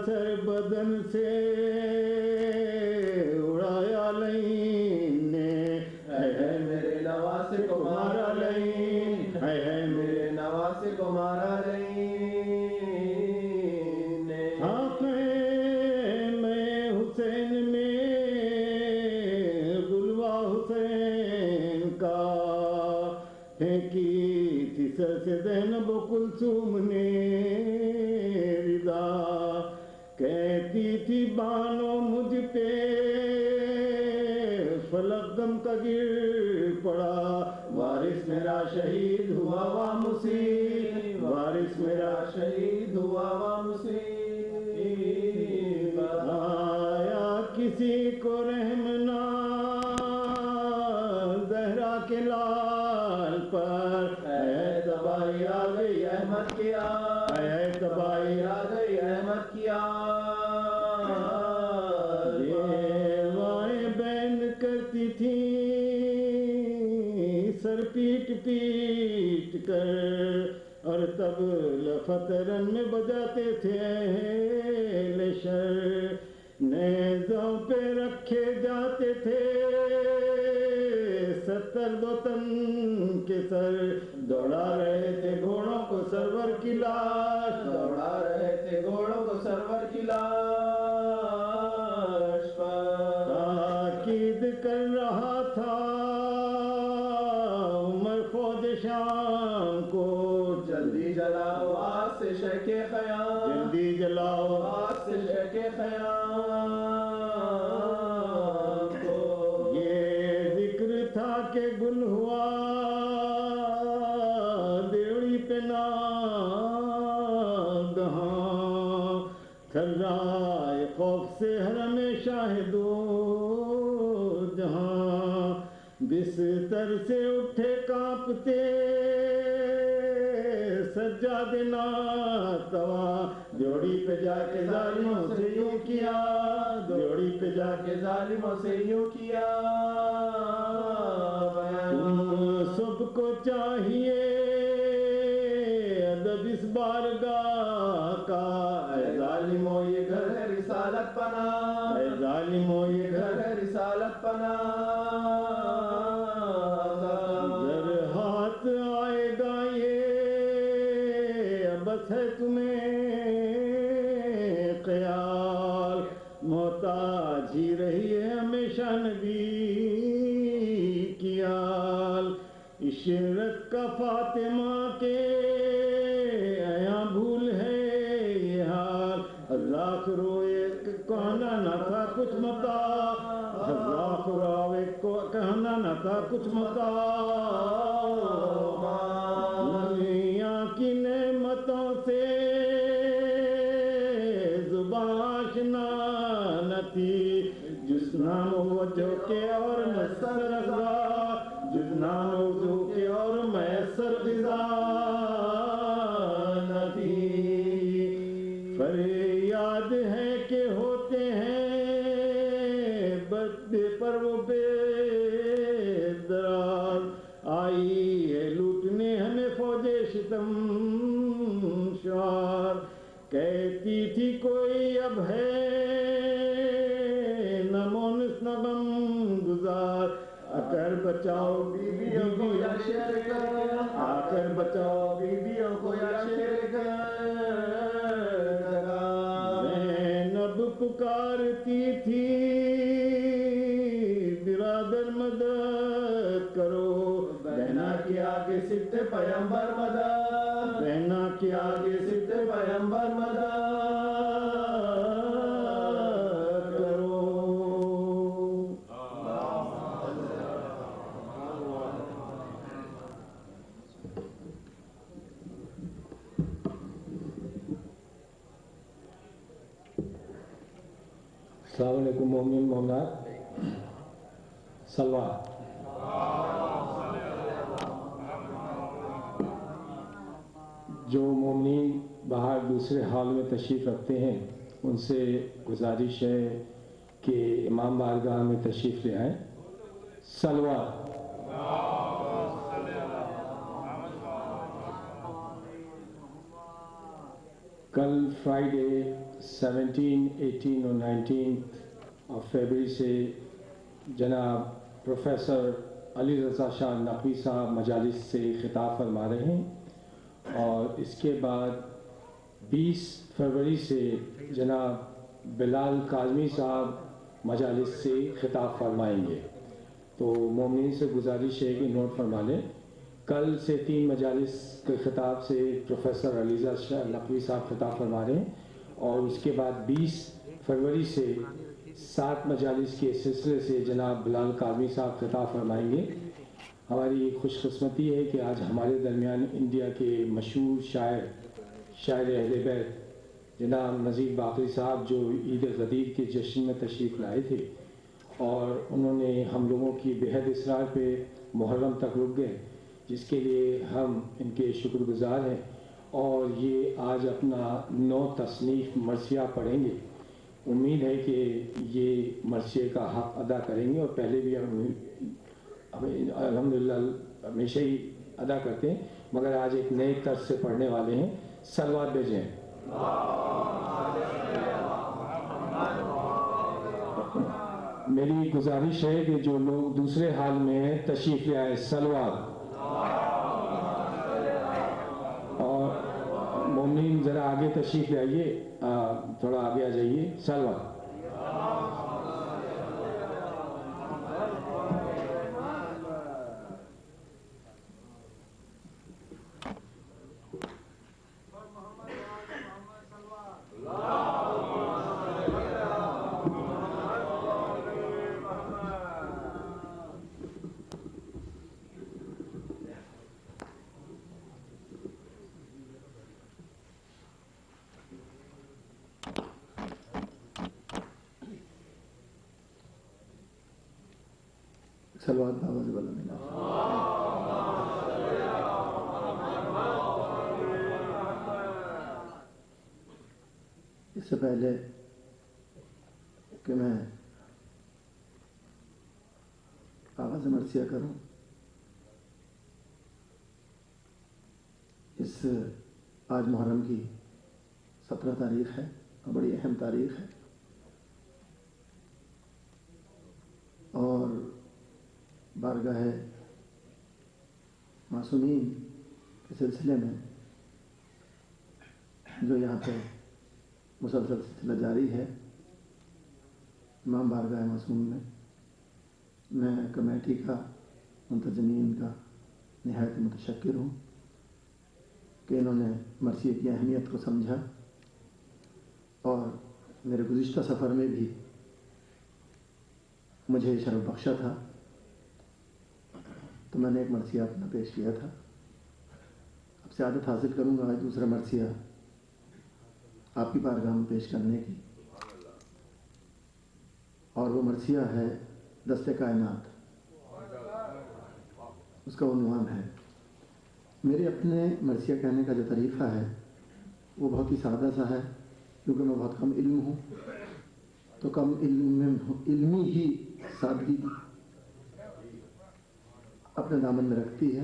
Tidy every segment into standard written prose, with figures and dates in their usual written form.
Sir बदन से उड़ाया लईन ने, है मेरे नवासे को मारा लईन, है मेरे नवासे को मारा लईन ने। आँखें मैं हुसैन में गुलवा हुसैन का फेंकी थी सर से ज़ैनब कुलसूम ने रिदा, कहती थी बानो मुझ पे फलक गम का गिर पड़ा, वारिस मेरा शहीद हुआ वा मुसीब, वारिस मेरा शहीद हुआ वा मुसीब। आया किसी को रहम ना ज़हरा के लाल पर, तबाही आ गई अहमद की आग, तबाही आ गई अहमद की आग। देवाएं बैन करती थी सर पीट पीट कर, और तब लफतरन में बजाते थे लेशर, नेज़ों पे रखे जाते थे 70 वतन के सर, दौड़ा रहे थे घोड़ों को सरवर की लाश, दौड़ा रहे थे घोड़ों को सरवर की लाश पर। ताकीद कर रहा था उमर फौज शाम को, जल्दी जलाओ आग से शके ख़याम, जल्दी जलाओ आग से शके ख़याम को। ये जिक्र था के गुल हुआ देवड़ी पे नागहां, थर्राए खौफ से हरम शाहिदो जहां, बिस्तर से उठे कांपते सज्जादे नातवा, जोड़ी पे जाके जालिमों से यूं किया, जोड़ी पे जाके जालिमों से यूं किया। सबको चाहिए अदब इस बारगाह का, ऐ जालिमों ये घर है रिसालत पना, ऐ जालिमों ये घर है रिसालत पना। जर हाथ आएगा ये बस है तुम्हें ख्याल, मोहताज ही रही है हमेशा नबी की आल। इशरत का फातिमा के आया भूल है ये हाल, लाख रोए कहना न था कुछ मता, लाख रोए को कहना न था कुछ मता। दुनिया की नेमतों से जुबान आशना न थी, जिस नाम वजह के और मसर रज़ा, जिस नाम वजह के और मैसर ग़िज़ा न थी। फरियाद है कि होते हैं बदे पर वो बेदराज, आई है लूटने हमें फौजे शितम शार, कहती थी कोई अब है न मोनिस न गम गुजार, आकर बचाओ बीवियों को या शेर कर, आकर बचाओ बीवियों को या शेर कर। ज़ैनब पुकारती थी बिरादर मदद करो, बहना के आगे सिद्ध पैगंबर मदद, बहना के आगे सिद्ध पैगंबर मदद करो। अस्सलाम वालेकुम मोमिन मोमिनात, सलवा। जो मोमिन बाहर दूसरे हॉल में तशरीफ़ रखते हैं उनसे गुजारिश है कि इमाम बारगाह में तशरीफ़ ले आएँ। सलवा। कल फ्राइडे 17, 18 और 19 फरवरी से जनाब प्रोफेसर अली रज़ा शाह नकवी साहब मजालिस से ख़िताब फरमा रहे हैं और इसके बाद 20 फरवरी से जनाब बिलाल काज़मी साहब मजालिस से ख़िताब फरमाएंगे। तो मोमिन से गुजारिश है कि नोट फरमा लें। कल से 3 मजालिस के ख़िताब से प्रोफेसर अली रज़ा शाह नकवी साहब ख़िताब फरमा रहे हैं और उसके बाद 20 फरवरी से 7 मजालिस के सिलसिले से जनाब बिलाल काज़मी साहब ख़िताब फरमाएंगे। हमारी खुशकिस्मती है कि आज हमारे दरमियान इंडिया के मशहूर शायर अहले बैत जनाब नज़ीर बाकरी साहब जो ईद गदीर के जश्न में तशरीफ़ लाए थे और उन्होंने हम लोगों की बेहद इसरार पे मुहर्रम तक रुक गए, जिसके लिए हम इनके शुक्रगुज़ार हैं। और ये आज अपना 9 तसनीफ़ मरसिया पढ़ेंगे। उम्मीद है कि ये मरसिए का हक़ अदा करेंगे और पहले भी हम अल्हम्दुलिल्लाह हमेशा ही अदा करते हैं, मगर आज एक नए तर्ज से पढ़ने वाले हैं। सलवात भेजें। मेरी गुजारिश है कि जो लोग दूसरे हाल में हैं तशरीफ़ ले आए। सलवात। और मोमिन ज़रा आगे तशरीफ़ ले आइए, थोड़ा आगे आ जाइए। सलवात। सलवात आवाज़ वाला मिला। इससे पहले कि मैं आवाज़ मरसिया करूं, इस आज मुहर्रम की 17 तारीख है और बड़ी अहम तारीख है और बारगाह मासूमीन के सिलसिले में जो यहाँ पे मुसलसल सिलसिला जारी है, इमाम बारगाह मासूम में मैं कमेटी का मुंतज़मीन का निहायत मुतशक्किर हूँ कि इन्होंने मरसिए की अहमियत को समझा और मेरे गुज़िश्ता सफ़र में भी मुझे शरफ़ बख्शा था, तो मैंने एक मरसिया अपना पेश किया था। अब से आदत हासिल करूँगा आज दूसरा मरसिया आपकी बारगाह में पेश करने की, और वो मरसिया है दस्ते कायनात। उसका उन्वान है। मेरे अपने मरसिया कहने का जो तरीक़ा है वो बहुत ही सादा सा है, क्योंकि मैं बहुत कम इल्म हूँ, तो कम इल्मी ही सादगी अपने दामन में रखती है।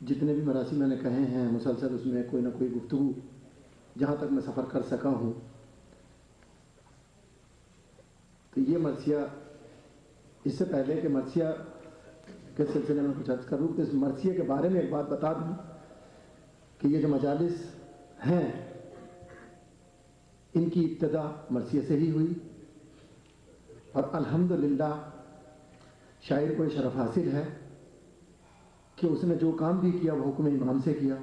जितने भी मरासी मैंने कहे हैं मुसलसल उसमें कोई ना कोई गुफ्तगू जहाँ तक मैं सफ़र कर सका हूँ, तो ये मरसिया, इससे पहले कि मरसिया के सिलसिले में कुछ अर्ज़ करूँ तो इस मरसिया के बारे में एक बात बता दूँ कि ये जो मजालिस हैं इनकी इब्तिदा मरसिया से ही हुई और अल्हम्दुलिल्लाह शायर को शरफ़ हासिल है कि उसने जो काम भी किया वो हुक्म इमाम से किया।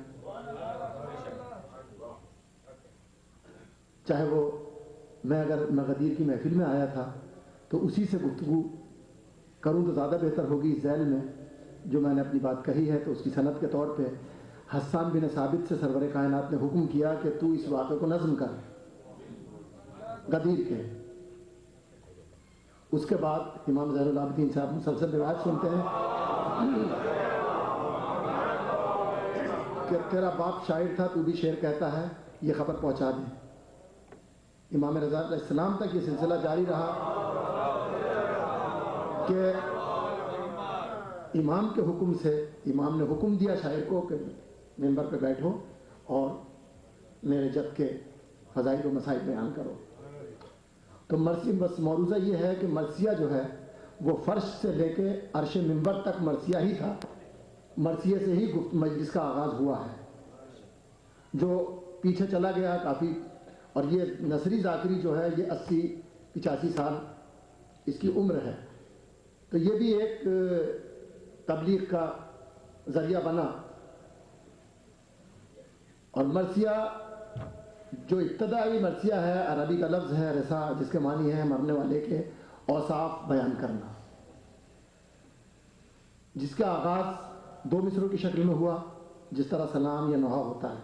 चाहे वो मैं अगर गदीर की महफिल में आया था तो उसी से गुफ्तगू करूं तो ज़्यादा बेहतर होगी। इस झैल में जो मैंने अपनी बात कही है तो उसकी सनद के तौर पे हस्सान बिन साबित से सरवर कायनात ने हुक्म किया कि तू इस वाक़े को नज़्म कर गदीर के। उसके बाद इमाम ज़ैनुल आबिदीन साहब मुसलसल रिवायत सुनते हैं कि तेरा बाप शायर था, तू भी शेर कहता है, ये खबर पहुंचा दे। इमाम रज़ा अलैहिस्सलाम तक ये सिलसिला जारी रहा कि इमाम के हुक्म से, इमाम ने हुक्म दिया शायर को कि मिंबर पे बैठो और मेरे जद के फ़ज़ाइल व मसाइल बयान करो। तो मरसी बस मौरूज़ा ये है कि मरसिया जो है वो फ़र्श से लेके अर्श मिंबर तक मरसिया ही था। मरसिए से ही गुफ्त मजलिस का आगाज़ हुआ है, जो पीछे चला गया काफ़ी। और ये नसरी ज़ाकरी जो है ये 80-85 साल इसकी उम्र है। तो ये भी एक तबलीग का ज़रिया बना। और मरसिया जो इब्तदाई मरसिया है, अरबी का लफ्ज़ है रसा, जिसके मानी है मरने वाले के औसाफ बयान करना, जिसका आगाज़ 2 मिसरों की शक्ल में हुआ, जिस तरह सलाम या नहा होता है।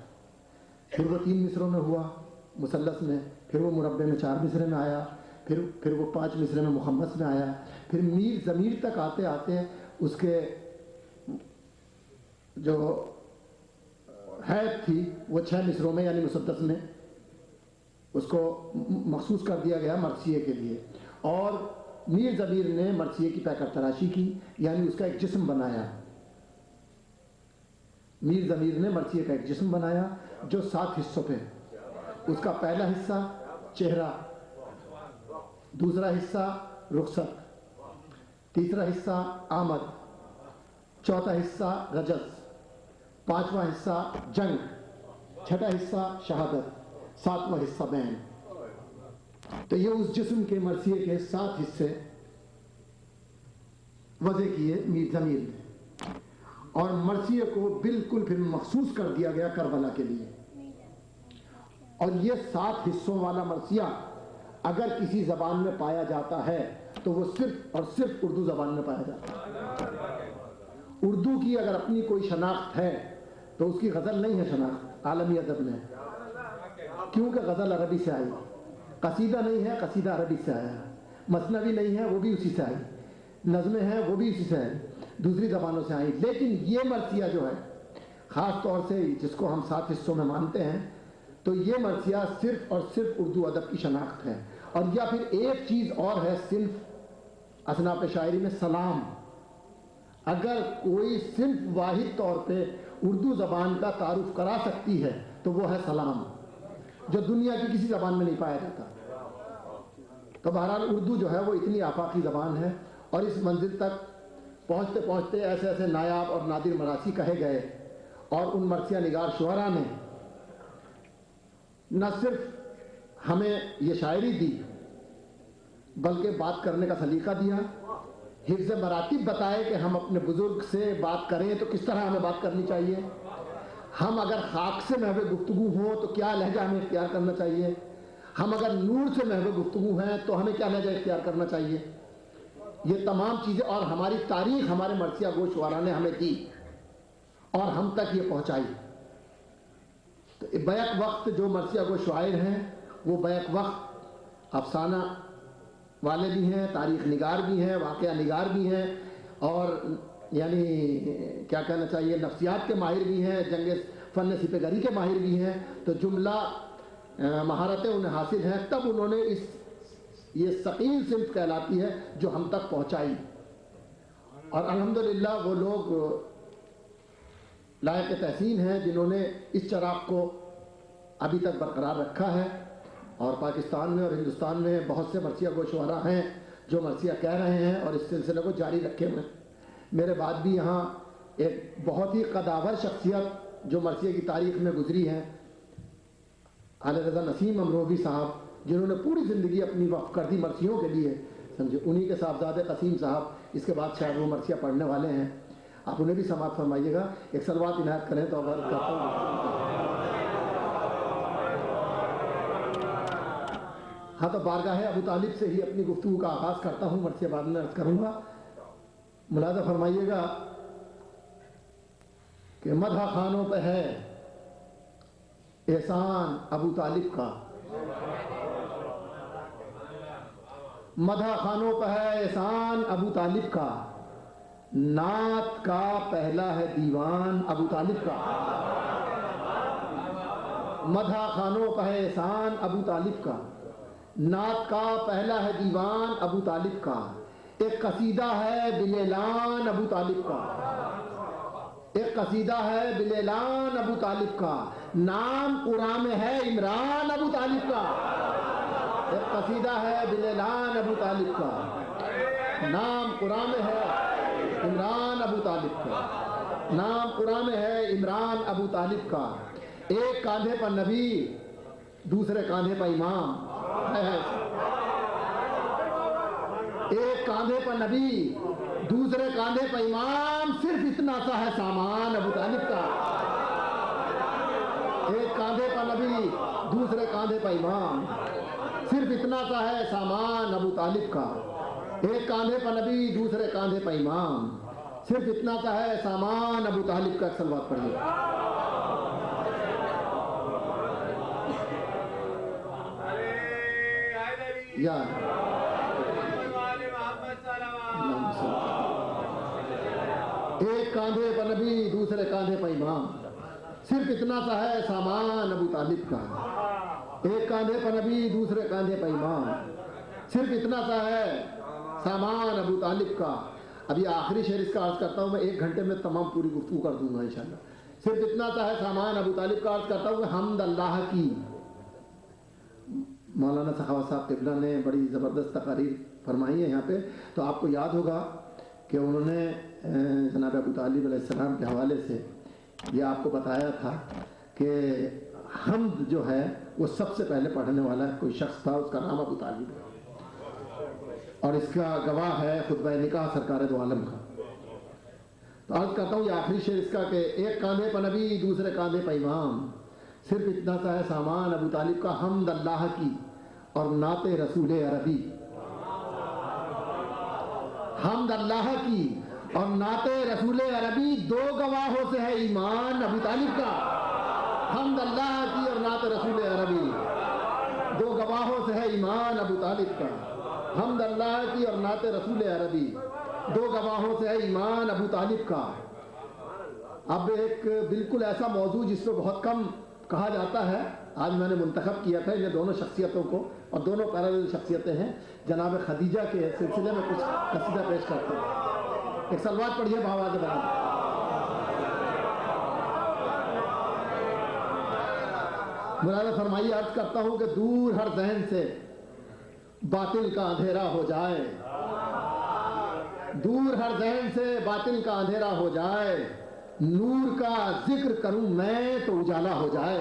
फिर वो 3 मिसरों में हुआ मुसल्लस में, फिर वो मुरब्बे में 4 मिसरे में आया, फिर वो 5 मिसरे में मुखम्मस में आया, फिर मीर ज़मीर तक आते आते उसके जो हैत थी वो 6 मिसरों में यानी मुसद्दस में उसको मखसूस कर दिया गया मरसिए के लिए। और मीर ज़मीर ने मरसिए की पैकर तराशी की, यानी उसका एक जिस्म बनाया। मीर ज़मीर ने मरसिए का एक जिस्म बनाया जो 7 हिस्सों पे। उसका पहला हिस्सा चेहरा, दूसरा हिस्सा रुखसत, तीसरा हिस्सा आमद, चौथा हिस्सा रजस, 5वां हिस्सा जंग, 6ठा हिस्सा शहादत, 7वां हिस्सा बैन। तो ये उस जिस्म के मरसिए के 7 हिस्से वज़े किए मीर ज़मीर ने, और मरसिए को बिल्कुल फिर मखसूस कर दिया गया करबला के लिए। और ये 7 हिस्सों वाला मरसिया अगर किसी ज़बान में पाया जाता है तो वो सिर्फ और सिर्फ उर्दू ज़बान में पाया जाता है। उर्दू की अगर अपनी कोई शनाख्त है तो उसकी गज़ल नहीं है शनाख्त आलमी अदब में, क्योंकि गज़ल अरबी से आई। कसीदा नहीं है, कसीदा अरबी से आया। मसनवी नहीं है, वो भी उसी से आई। नज़में हैं, वो भी उसी से आई, दूसरी ज़बानों से आई। लेकिन ये मरसिया जो है ख़ास तौर से जिसको हम 7 हिस्सों में मानते हैं, तो ये मरसिया सिर्फ और सिर्फ उर्दू अदब की शनाख्त है। और या फिर एक चीज़ और है सिर्फ असनाफ़ शायरी में सलाम। अगर कोई सिर्फ वाहिद तौर पे उर्दू ज़बान का तारुफ करा सकती है तो वो है सलाम, जो दुनिया की किसी ज़बान में नहीं पाया जाता। तो बहरहाल उर्दू जो है वो इतनी आफाकी ज़बान है, और इस मंजिल तक पहुँचते पहुँचते ऐसे ऐसे नायाब और नादिर मरासी कहे गए, और उन मरसिया निगार शुअरा ने न सिर्फ हमें ये शायरी दी बल्कि बात करने का सलीका दिया, हिफ्ज़ मरातिब बताए कि हम अपने बुज़ुर्ग से बात करें तो किस तरह हमें बात करनी चाहिए, हम अगर खाक से महवे गुफ्तगू हों तो क्या लहजा हमें इख्तियार करना चाहिए, हम अगर नूर से महवे गुफ्तगू हैं तो हमें क्या लहजा इख्तियार करना चाहिए। ये तमाम चीज़ें और हमारी तारीख़ हमारे मरसिया गोशवारा ने हमें दी और हम तक ये पहुँचाई। तो बैक वक्त जो मरसिया गो शायर हैं वो बैक वक्त अफसाना वाले भी हैं, तारीख़ निगार भी हैं, वाक़या निगार भी हैं, और यानी क्या कहना चाहिए नफ्सियात के माहिर भी हैं, जंग फ़न सिपहगरी के माहिर भी हैं। तो जुमला महारतें उन्हें हासिल हैं, तब उन्होंने ये सकील सिंफ कहलाती है जो हम तक पहुँचाई। और अल्हम्दुलिल्लाह वो लोग लायक तहसीन हैं जिन्होंने इस चराग को अभी तक बरकरार रखा है। और पाकिस्तान में और हिंदुस्तान में बहुत से मरसिया गोशवारा हैं जो मरसिया कह रहे हैं और इस सिलसिले को जारी रखे हुए हैं। मेरे बाद भी यहाँ एक बहुत ही कदावर शख्सियत जो मरसिया की तारीख़ में गुजरी है, आले रज़ा नसीम अमरोवी साहब, जिन्होंने पूरी ज़िंदगी अपनी वक्फ कर दी मरसियों के लिए, समझे। उन्हीं के साहबजादे कसीम साहब इसके बाद शायद वो मरसिया पढ़ने वाले हैं। आप उन्हें भी समात फरमाइएगा। एक सलवात इनायत करें तो अगर करता हूँ। हाँ, तो बारगाह अबू तालिब से ही अपनी गुफ्तगू का आगाज़ करता हूँ, मरसिया बाद में अर्ज़ करूँगा। मुलाज़ा फरमाइएगा कि मदह खानों पे है एहसान अबू तालिब का, मदह खानों पे है एहसान अबू तालिब का, नात का पहला है दीवान अबू तालिब का। मदह खानों पे है एहसान अबू तालिब का, नात का पहला है दीवान अबू तालिब का, एक कसीदा है बिलेलान अबू तालिब का। एक कसीदा है बिलेलान अबू तालिब का, नाम कुरान में है इमरान अबू तालिब का। एक कसीदा है बिलेलान अबू तालिब का, नाम कुरान में है इमरान अबू तालिब का, नाम कुरान में है इमरान अबू तालिब का। एक कांधे पर नबी, दूसरे कांधे पर इमाम है। एक कांधे पर नबी, दूसरे कांधे पर इमाम, सिर्फ इतना सा है सामान अबू तालिब का। एक कांधे पर नबी, दूसरे कांधे पर इमाम, सिर्फ इतना सा है सामान अबू तालिब का। एक कांधे पर नबी, दूसरे कांधे पर इमाम, सिर्फ इतना सा है सामान अबू तालिब का। सलवात पढ़िए। या एक कांधे पर नबी, दूसरे कांधे पर इमाम, सिर्फ इतना सा है सामान अबू तालिब का। एक कांधे पर नबी, दूसरे कांधे पर इमाम, सिर्फ इतना सा है सामान अबू तालिब का। अभी आखिरी शेर इसका अर्ज करता हूँ मैं, 1 घंटे में तमाम पूरी गुफ्तगू कर दूंगा इंशाल्लाह। सिर्फ इतना सा है सामान अबू तालिब का अर्ज करता हूँ। हमद अल्लाह की। मौलाना सखावत साहब क़िबला ने बड़ी ज़बरदस्त तकारीर फरमाई है यहाँ पे। तो आपको याद होगा कि उन्होंने जनाब अबू तालिब अलैहिस्सलाम के हवाले से ये आपको बताया था कि हम्द जो है वो सबसे पहले पढ़ने वाला कोई शख्स था, उसका नाम अबू तालिब है, और इसका गवाह है खुतबा निकाह सरकार दो आलम का। तो अर्ज करता हूँ ये आखिरी शेर इसका कि एक कांधे पर नबी, दूसरे कांधे पर इमाम, सिर्फ इतना सा है सामान अबू तालिब का। हमद अल्लाह की और नाते रसूल अरबी। हमद अल्लाह की और नाते रसूल अरबी, 2 गवाहों से है ईमान अबू तालिब का। हमद अल्लाह की और नाते रसूल अरबी, 2 गवाहों से है ईमान अबू तालिब का। हमद अल्लाह की और नाते रसूल अरबी, 2 गवाहों से है ईमान अबू तालिब का। अब एक बिल्कुल ऐसा मौजू जिस पर बहुत कम कहा जाता है, आज मैंने मुंतखब किया था ये दोनों शख्सियतों को, और दोनों पैरेलल शख्सियतें हैं। जनाब खदीजा के सिलसिले में कुछ कसीदा पेश करते हैं। एक सलवात पढ़िए बावाज़ बना। मुराद फरमाइए, अर्ज करता हूँ कि दूर हर जहन से बातिल का अंधेरा हो जाए, दूर हर जहन से बातिल का अंधेरा हो जाए, नूर का जिक्र करूं मैं तो उजाला हो जाए।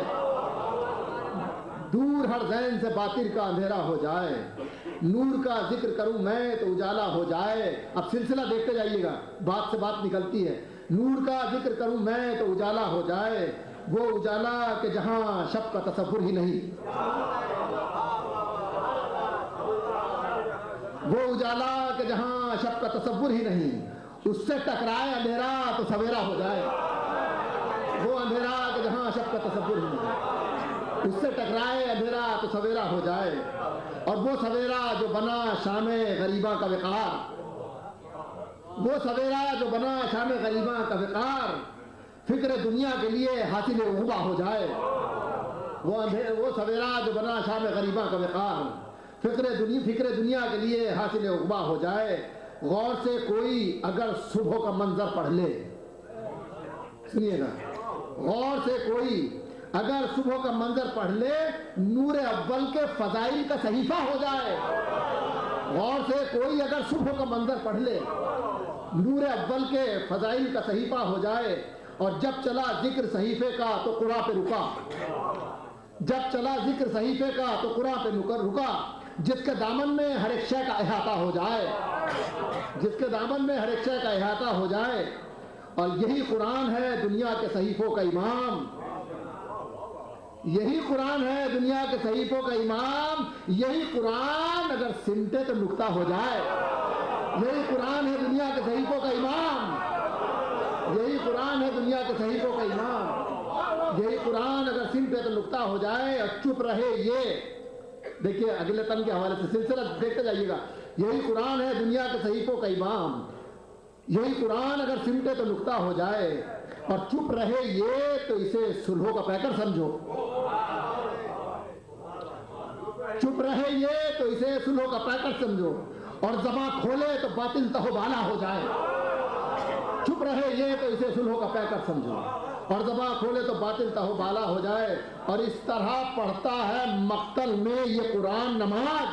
दूर हर जहन से बातिल का अंधेरा हो जाए, नूर का जिक्र करूं मैं तो उजाला हो जाए। अब सिलसिला देखते जाइएगा, बात से बात निकलती है। नूर का जिक्र करूं मैं तो उजाला हो जाए, वो उजाला के जहां शब का तसव्वुर ही नहीं, वो उजाला के जहां शब का तसव्वुर ही नहीं। उससे टकराए अंधेरा तो सवेरा हो जाए, वो अंधेरा के जहां शब का तसव्वुर ही नहीं। उससे टकराए अंधेरा तो सवेरा हो जाए, और वो सवेरा जो बना शामे गरीबा का विकार, वो सवेरा जो बना शामे गरीबा का विकार, फिक्र दुनिया के लिए हासिल उबा हो जाए। वो सवेरा जो बना शामे गरीबा का विकार, फिक्र दुनिया के लिए हासिल उबा हो जाए। गौर से कोई अगर सुबह का मंजर पढ़ ले, सुनिएगा, गौर से कोई अगर सुबह का मंजर पढ़ ले, नूर अव्वल के फजाइल का सहीफा हो जाए। गौर से कोई अगर सुबह का मंजर पढ़ ले, नूर अव्वल के फजाइल का सहीफा हो जाए। और जब चला जिक्र सहीफे का तो कुरान पे रुका, जब चला जिक्र सहीफे का तो कुरान पे रुका। जिसके दामन में हर एक शय का अहाता हो जाए, जिसके दामन में हर एक शय का अहाता हो जाए। और यही कुरान है दुनिया के सहीफों का इमाम, यही कुरान है दुनिया के सहीफों का इमाम। यही कुरान अगर सिमटे तो नुक्ता हो जाए, यही कुरान है दुनिया के सहीफों का इमाम, यही कुरान है दुनिया के सहीफों का इमाम। यही कुरान अगर सिमटे तो नुक्ता हो जाए, और चुप रहे ये। देखिए अगले तन के हवाले से सिलसिला देखते जाइएगा। यही कुरान है दुनिया के सहीफों का इमाम, यही कुरान अगर सिमटे तो नुक्ता हो जाए, और चुप रहे ये तो इसे सुलहों का पैकर समझो, चुप रहे ये तो इसे सुलहों का पैकर समझो। और ज़बान खोले तो बातिल तहोबाला हो जाए, चुप रहे ये तो इसे सुलह का पैकर समझो, और ज़बान खोले तो बातिल तहोबाला हो जाए। और इस तरह पढ़ता है मक्तल में ये कुरान नमाज,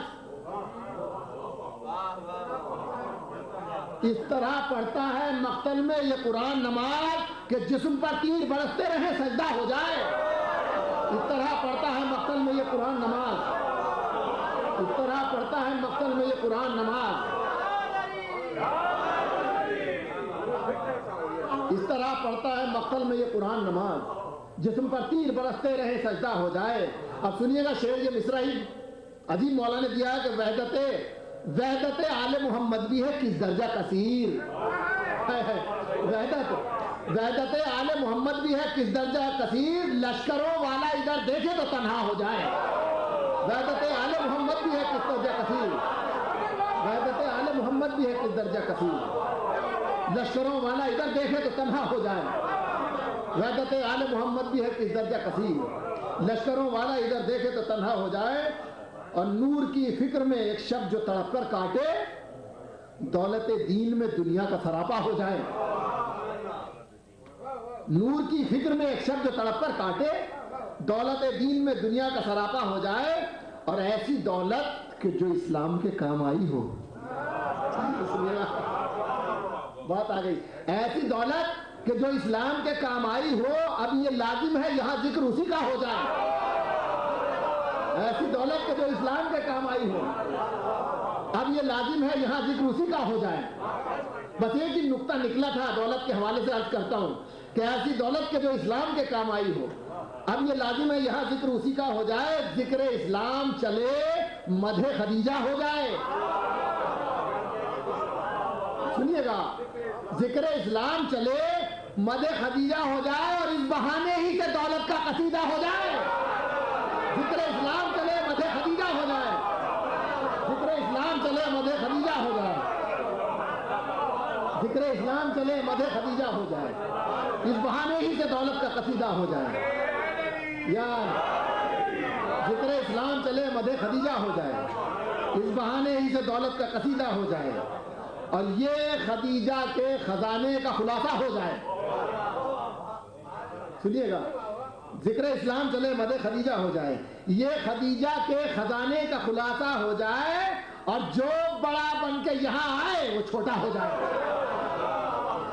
इस तरह पढ़ता है मक्तल में ये कुरान नमाज कि जिस्म पर तीर बरसते रहे सजदा हो जाए। इस तरह पढ़ता है मक्तल में ये कुरान नमाज, इस तरह पढ़ता है मक्तल में ये कुरान नमाज, इस तरह पढ़ता है मक्तल में ये कुरान नमाज, जिस्म पर तीर बरसते रहे सजदा हो जाए। अब सुनिएगा शेर ये मिसरा ही अजीम मौला ने दिया है कि वहदत आले मोहम्मद भी है किस दर्जा कसीर, वहदत आले मोहम्मद भी है किस दर्जा कसीर, लश्करों वाला इधर देखे तो तन्हा हो जाए। वहदत आले मोहम्मद भी है किस दर्जा कसीर, वहदत आले मोहम्मद भी है किस दर्जा कसीर, लश्करों वाला इधर देखे तो तन्हा हो जाए। वहदत आले मोहम्मद भी है किस दर्जा कसीर, लश्करों वाला इधर देखे तो तन्हा हो जाए। और नूर की फिक्र में एक शब्द जो तड़प कर काटे, दौलत दीन में दुनिया का सरापा हो जाए। नूर की फिक्र में एक शब्द जो तड़प कर काटे, दौलत दीन में दुनिया का सरापा हो जाए। और ऐसी दौलत कि जो इस्लाम के काम आई हो, बात आ गई, ऐसी दौलत कि जो इस्लाम के काम आई हो। अब ये लाजिम है यहां जिक्र उसी का हो जाए, ऐसी दौलत के जो इस्लाम के काम आई हो। अब ये लाजिम है यहां जिक्र उसी का हो जाए। बस एक ही नुक्ता निकला था, दौलत के हवाले से अर्ज करता हूं कि ऐसी दौलत के जो इस्लाम के काम आई हो। अब ये लाजिम है यहां जिक्र उसी का हो जाए, जिक्र इस्लाम चले मधे खदीजा हो जाए। सुनिएगा, जिक्र इस्लाम चले मधे खदीजा हो जाए, और इस बहाने ही से दौलत का कसीदा हो जाए। जिक्र इस्लाम चले मधे खदीजा हो जाए, जिक्र इस्लाम चले मधे खदीजा हो जाए, जिक्र इस्लाम चले मधे खदीजा हो जाए, इस बहाने ही से दौलत का कसीदा हो जाए। यार, जिक्र इस्लाम चले मधे खदीजा हो जाए, इस बहाने ही से दौलत का कसीदा हो जाए, और ये खदीजा के खजाने का खुलासा हो जाए। सुनिएगा, जिक्र इस्लाम चले मदे खदीजा हो जाए, ये खदीजा के खजाने का खुलासा हो जाए, और जो बड़ा बन के यहाँ आए वो छोटा हो जाए।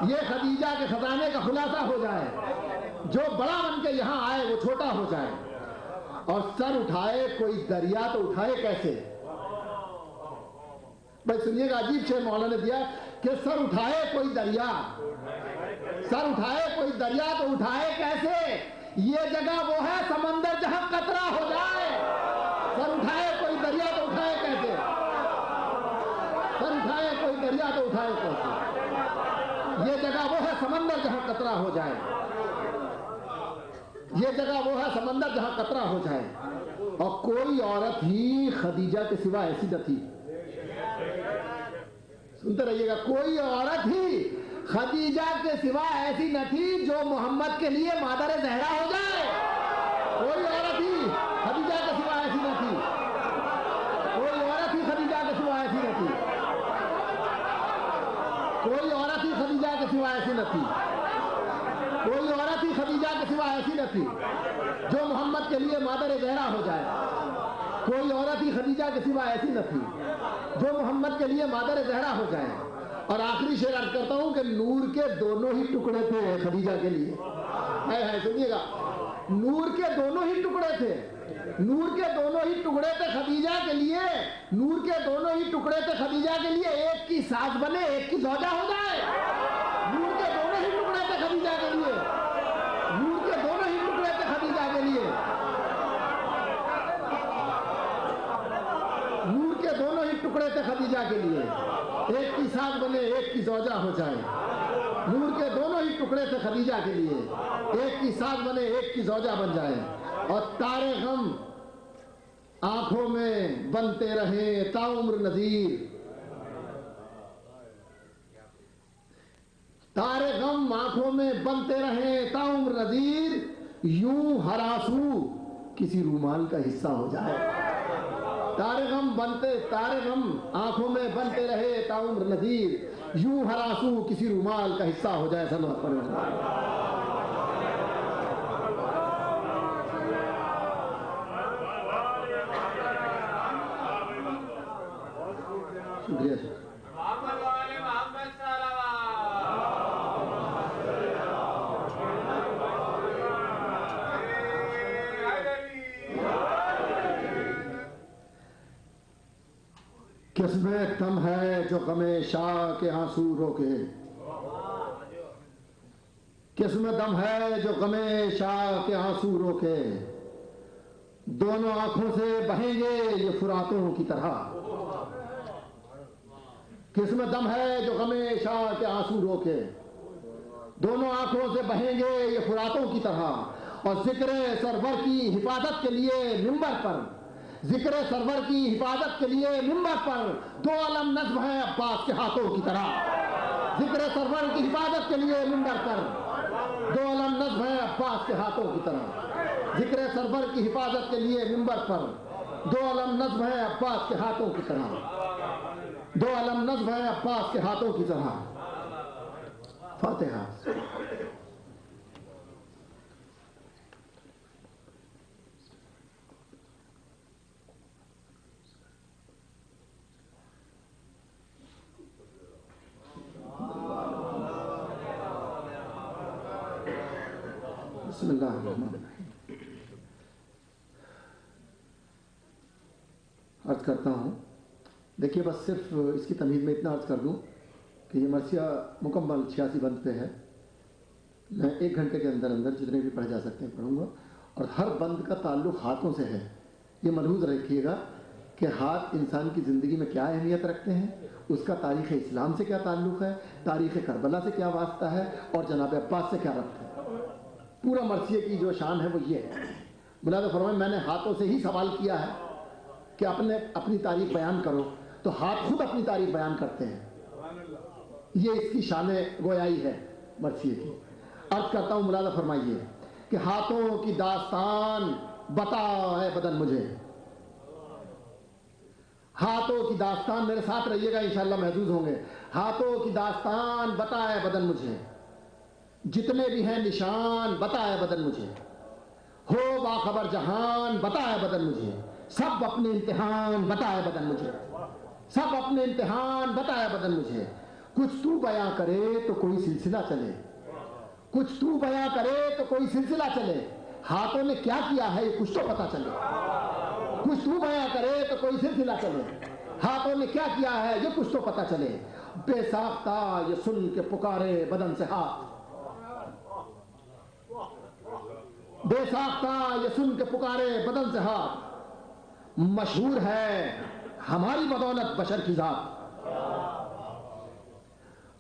ये खदीजा के खजाने का खुलासा हो जाए, जो बड़ा बन के यहाँ आए वो छोटा हो जाए। और सर उठाए कोई दरिया तो उठाए कैसे। भाई सुनिएगा, अजीब शेर मौला ने दिया कि सर उठाए कोई दरिया, सर उठाए कोई दरिया तो उठाए कैसे। ये जगह वो है समंदर जहां कतरा हो जाए। सर उठाए कोई दरिया तो उठाए कैसे, सर उठाए कोई दरिया तो उठाए कैसे। ये जगह वो है समंदर जहां कतरा हो जाए, ये जगह वो है समंदर जहां कतरा हो जाए। और कोई औरत ही खदीजा के सिवा ऐसी न थी, सुनते रहिएगा, कोई औरत ही खदीजा के सिवा ऐसी न थी जो मोहम्मद के लिए मादर ज़हरा हो जाए। कोई औरत ही खदीजा के सिवा ऐसी न थी, कोई औरत ही खदीजा के सिवा ऐसी न थी, कोई औरत ही खदीजा के सिवा ऐसी न थी, कोई औरत ही खदीजा के सिवा ऐसी न थी जो मोहम्मद के लिए मादर ज़हरा हो जाए। कोई औरत ही खदीजा के सिवा ऐसी न थी जो मोहम्मद के लिए मादर ज़हरा हो जाए। और आखिरी शेर अर्ज करता हूं कि नूर के दोनों ही टुकड़े थे खदीजा के लिए। है सुनिएगा, नूर के दोनों ही टुकड़े थे, नूर के दोनों ही टुकड़े थे खदीजा के लिए, नूर के दोनों ही टुकड़े थे खदीजा के लिए। एक की सास बने एक की ज़ौजा हो जाए। नूर के दोनों ही टुकड़े थे खदीजा के लिए, नूर के दोनों ही टुकड़े थे खदीजा के लिए, नूर के दोनों ही टुकड़े थे खदीजा के लिए। एक की सास बने एक की ज़ौजा हो जाए। नूर के दोनों ही टुकड़े थे खदीजा के लिए, एक की सास बने एक की ज़ौजा बन जाए। और तारे गम आंखों में बनते रहे ताउम्र नज़ीर, तारे गम आंखों में बनते रहे ताउम्र नज़ीर, यूं हर आंसू किसी रूमाल का हिस्सा हो जाए। तारे गम आंखों में बनते रहे ताउम्र नज़ीर, यूं हर आंसू किसी रुमाल का हिस्सा हो जाए। सल्लल्लाहु अलैहि वसल्लम। शुक्रिया सर। किसमें दम है जो गमे शाह के आंसू रोके, किसमें दम है जो गमे शाह के आंसू रोके, दोनों आंखों से बहेंगे ये फुरातों की तरह। किसमें दम है जो गमे शाह के आंसू रोके, दोनों आंखों से बहेंगे ये फुरातों की तरह। और जिक्र सरवर की हिफाजत के लिए मिंबर पर, जिक्र सरवर की हिफाजत के लिए मिंबर पर दो अलम नज़्म है अब्बास के हाथों की तरह। जिक्र सरवर की हिफाजत के लिए मिंबर पर दो अलम नज़्म है अब्बास के हाथों की तरह। जिक्र सरवर की हिफाजत के लिए मिंबर पर दो अलम नज़्म है अब्बास के हाथों की तरह। दो अलम नज़्म है अब्बास के हाथों की तरह। फातिहा। अर्ज करता हूँ। देखिए, बस सिर्फ इसकी तमीज़ में इतना अर्ज कर दूँ कि ये मरसिया मुकम्मल 86 बंद पे है। मैं 1 घंटे के अंदर अंदर जितने भी पढ़े जा सकते हैं पढ़ूँगा। और हर बंद का ताल्लुक़ हाथों से है। ये मलहूज़ रखिएगा कि हाथ इंसान की ज़िंदगी में क्या अहमियत रखते हैं, उसका तारीख़ इस्लाम से क्या ताल्लुक़ है, तारीख़ करबला से क्या वास्ता है, और जनाब अब्बास से क्या रब्त है। पूरा मरसिए की जो शान है वो ये है। मुलाज़ा फरमाएं, मैंने हाथों से ही सवाल किया है कि अपनी तारीख़ बयान करो, तो हाथ खुद अपनी तारीख़ बयान करते हैं। ये इसकी शान गोयाई है मरसिए की। अर्ज करता हूँ, मुलाज़ा फरमाइए कि हाथों की दास्तान बता है बदन मुझे। हाथों की दास्तान, मेरे साथ रहिएगा इंशाअल्लाह महजूज होंगे। हाथों की दास्तान बता है बदन मुझे, जितने भी हैं निशान बता है बदन मुझे। हो बाखबर जहान बता है बदन मुझे, सब अपने इम्तिहान बता है बदन मुझे, सब अपने इम्तिहान बता है बदन मुझे। कुछ तू बयां करे तो कोई सिलसिला चले, कुछ तू बयां करे तो कोई सिलसिला चले। हाथों ने क्या किया है ये कुछ तो पता चले। कुछ तू बयां करे तो कोई सिलसिला चले, हाथों ने क्या किया है ये कुछ तो पता चले। बेसाख्ता ये सुन के पुकारे बदन से हाथ, बेसाख्ता ये सुन के पुकारे बदन से हाथ। मशहूर है हमारी बदौलत बशर की जात,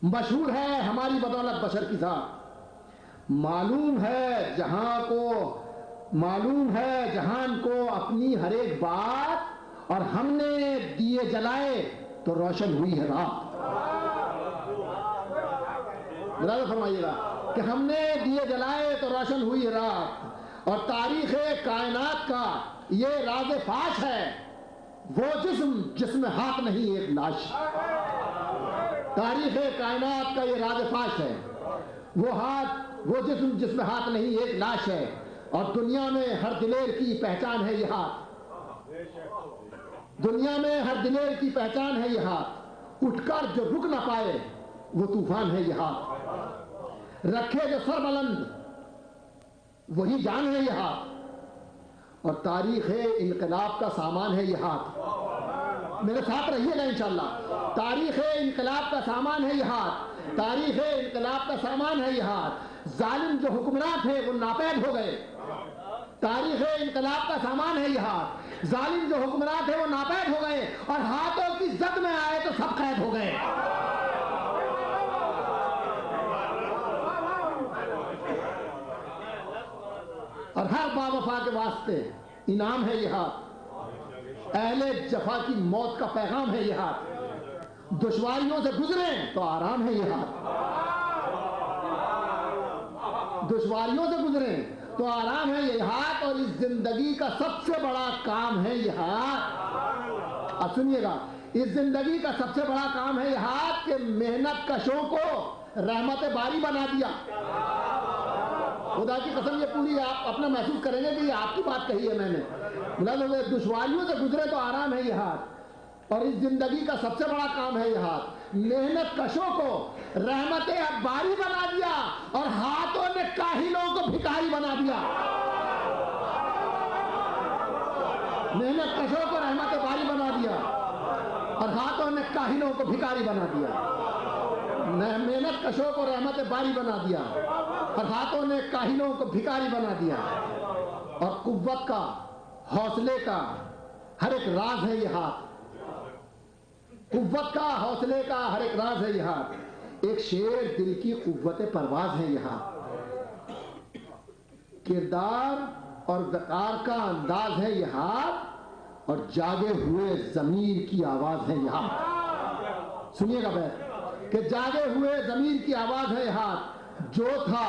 मशहूर है हमारी बदौलत बशर की जात। मालूम है जहां को, मालूम है जहान को अपनी हर एक बात, और हमने दिए जलाए तो रोशन हुई है रात। मुलाज़ा फरमाइएगा कि हमने दिए जलाए तो रोशन हुई है रात। और तारीख़ कायनात का ये राज़ फाश है, वो जिस्म जिसमें हाथ नहीं एक लाश। तारीख़ कायनात का ये राज़ फाश है, वो हाथ, वो जिस्म जिसमें हाथ नहीं एक लाश है। और दुनिया में हर दिलेर की पहचान है ये हाथ, दुनिया में हर दिलेर की पहचान है ये हाथ। उठकर जो रुक ना पाए वो तूफान है ये हाथ, रखे जो सर बुलंद वही जान है ये हाथ। और तारीख़ इनकलाब का सामान है ये हाथ। मेरे साथ रहिएगा इंशाअल्लाह। तारीख़ इनकलाब का सामान है ये हाथ, तारीख़ इनकलाब का सामान है ये हाथ। जालिम जो हुक्मरान थे वो नापैद हो गए, तारीख़ इनकलाब का सामान है ये हाथ। जालिम जो हुक्मरान थे वो नापैद हो गए, और हाथों की जद में आए तो सब कैद हो गए। और हर बावफा के वास्ते इनाम है ये हाथ, अहले जफा की मौत का पैगाम है ये हाथ। दुश्वारियों से गुजरे तो आराम है ये हाथ, दुश्वारियों से गुजरे तो आराम है ये हाथ। और इस जिंदगी का सबसे बड़ा काम है ये हाथ। अब सुनिएगा, इस जिंदगी का सबसे बड़ा काम है ये हाथ के मेहनत कशों को रहमत बारी बना दिया। खुदा की कसम ये पूरी आप अपना महसूस करेंगे कि ये आपकी बात कही है मैंने। बोला दुश्वारियों से गुजरे तो आराम है ये हाथ, और इस जिंदगी का सबसे बड़ा काम है ये हाथ मेहनत कशों को रहमत बारी बना दिया, और हाथों ने काहिलों को भिखारी बना दिया। मेहनत कशों को रहमत बारी बना दिया और हाथों ने काहिलों को भिखारी बना दिया। मेहनत कशों को रहमत बारी बना दिया और हाथों ने काहिलों को भिखारी बना दिया। और कुव्वत का, हौसले का हर एक राज है ये हाथ। कुव्वत का, हौसले का हर एक राज है ये हाथ। एक शेर दिल की कुव्वत परवाज है ये हाथ। किरदार और वकार का अंदाज है ये हाथ, और जागे हुए जमीर की आवाज है ये हाथ। सुनिएगा बैठ कि जागे हुए जमीर की आवाज है ये हाथ। जो था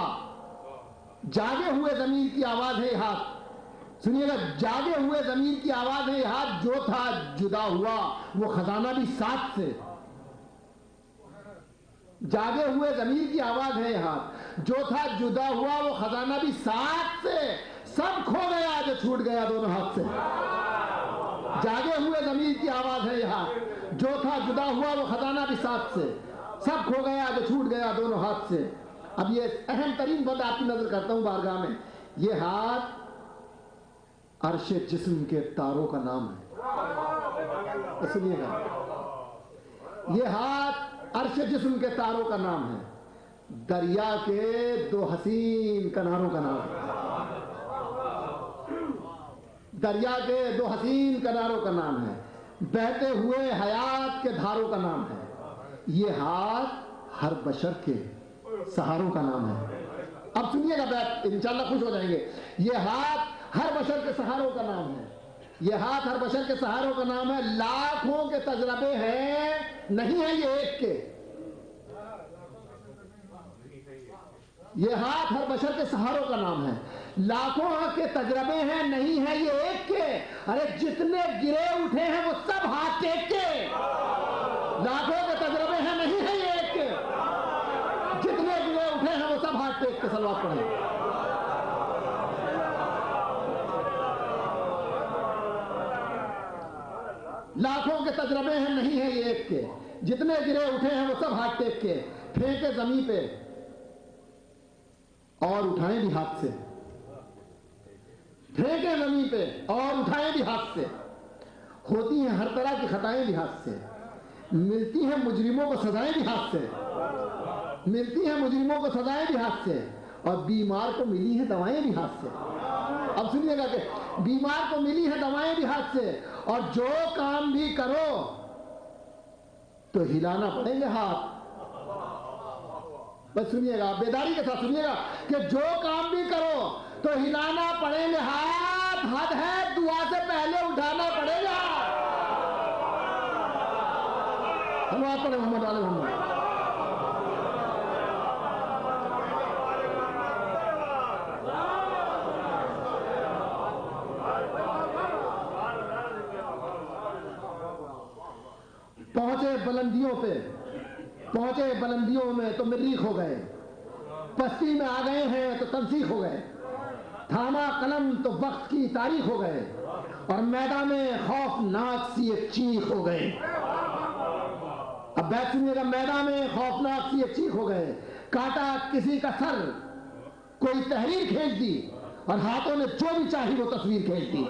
जागे हुए जमीर की आवाज है ये हाथ। सुनिएगा, जागे हुए जमीर की आवाज है ये हाथ। जो था जुदा हुआ वो खजाना भी साथ से। जागे हुए जमीर की आवाज है ये हाथ। जो था जुदा हुआ वो खजाना भी साथ से। सब खो गया जो छूट गया दोनों हाथ से। जागे हुए जमीर की आवाज है ये हाथ। जो था जुदा हुआ वो खजाना भी साथ से। सब खो गया जो छूट गया दोनों हाथ से। अब ये अहम तरीन बात आपकी नजर करता हूं बारगाह में। ये हाथ अर्शे जिस्म के तारों का नाम है। तो सुनिएगा, ये हाथ अर्शे जिस्म के तारों का नाम है। दरिया के दो हसीन किनारों का नाम है। दरिया के दो हसीन किनारों का नाम है। बहते हुए हयात के धारों का नाम है। ये हाथ हर बशर के सहारों का नाम है। अब सुनिएगा बैठ, इंशाल्लाह खुश हो जाएंगे। ये हाथ हर बशर के सहारों का नाम है। ये हाथ हर बशर के सहारों का नाम है। लाखों के तजरबे हैं, नहीं है ये एक के। ये हाथ हर बशर के सहारों का नाम है। लाखों के तजरबे हैं, नहीं है ये एक के। अरे जितने गिरे उठे हैं वो सब हाथ टेक के। लाखों के तजरबे हैं, नहीं है ये एक के। जितने गिरे उठे हैं वो सब हाथ टेक के सलवात पढ़े। लाखों के तजरबे हैं, नहीं है ये एक के। जितने गिरे उठे हैं वो सब हाथ टेक के। फेंके जमीन पे और उठाएं भी हाथ से। फेंके जमीन पे और उठाएं भी हाथ से। होती हैं हर तरह की खताएं भी हाथ से। मिलती हैं मुजरिमों को सजाएं भी हाथ से। मिलती हैं मुजरिमों को सजाएं भी हाथ से। और बीमार को मिली हैं दवाएं भी हाथ से। अब सुनिएगा कि बीमार को मिली हैं दवाएं भी हाथ से। और जो काम भी करो तो हिलाना पड़ेंगे हाथ। बस सुनिएगा, बेदारी के साथ सुनिएगा कि जो काम भी करो तो हिलाना पड़ेंगे हाथ। हद है दुआ से पहले उठाना पड़ेगा। धन्यवाद पड़े मोहम्मद आले मोहम्मद। पहुंचे बुलंदियों में तो मरीख हो गए। पस्ती में आ गए हैं तो तंसीख हो गए। थामा कलम तो वक्त की तारीख हो गए। और मैदान में खौफनाक सी एक चीख हो गए। अब बैठ सुनिएगा, मैदान में खौफनाक सी एक चीख हो गए। काटा किसी का सर, कोई तहरीर खींच दी, और हाथों ने जो भी चाही वो तस्वीर खींच दी।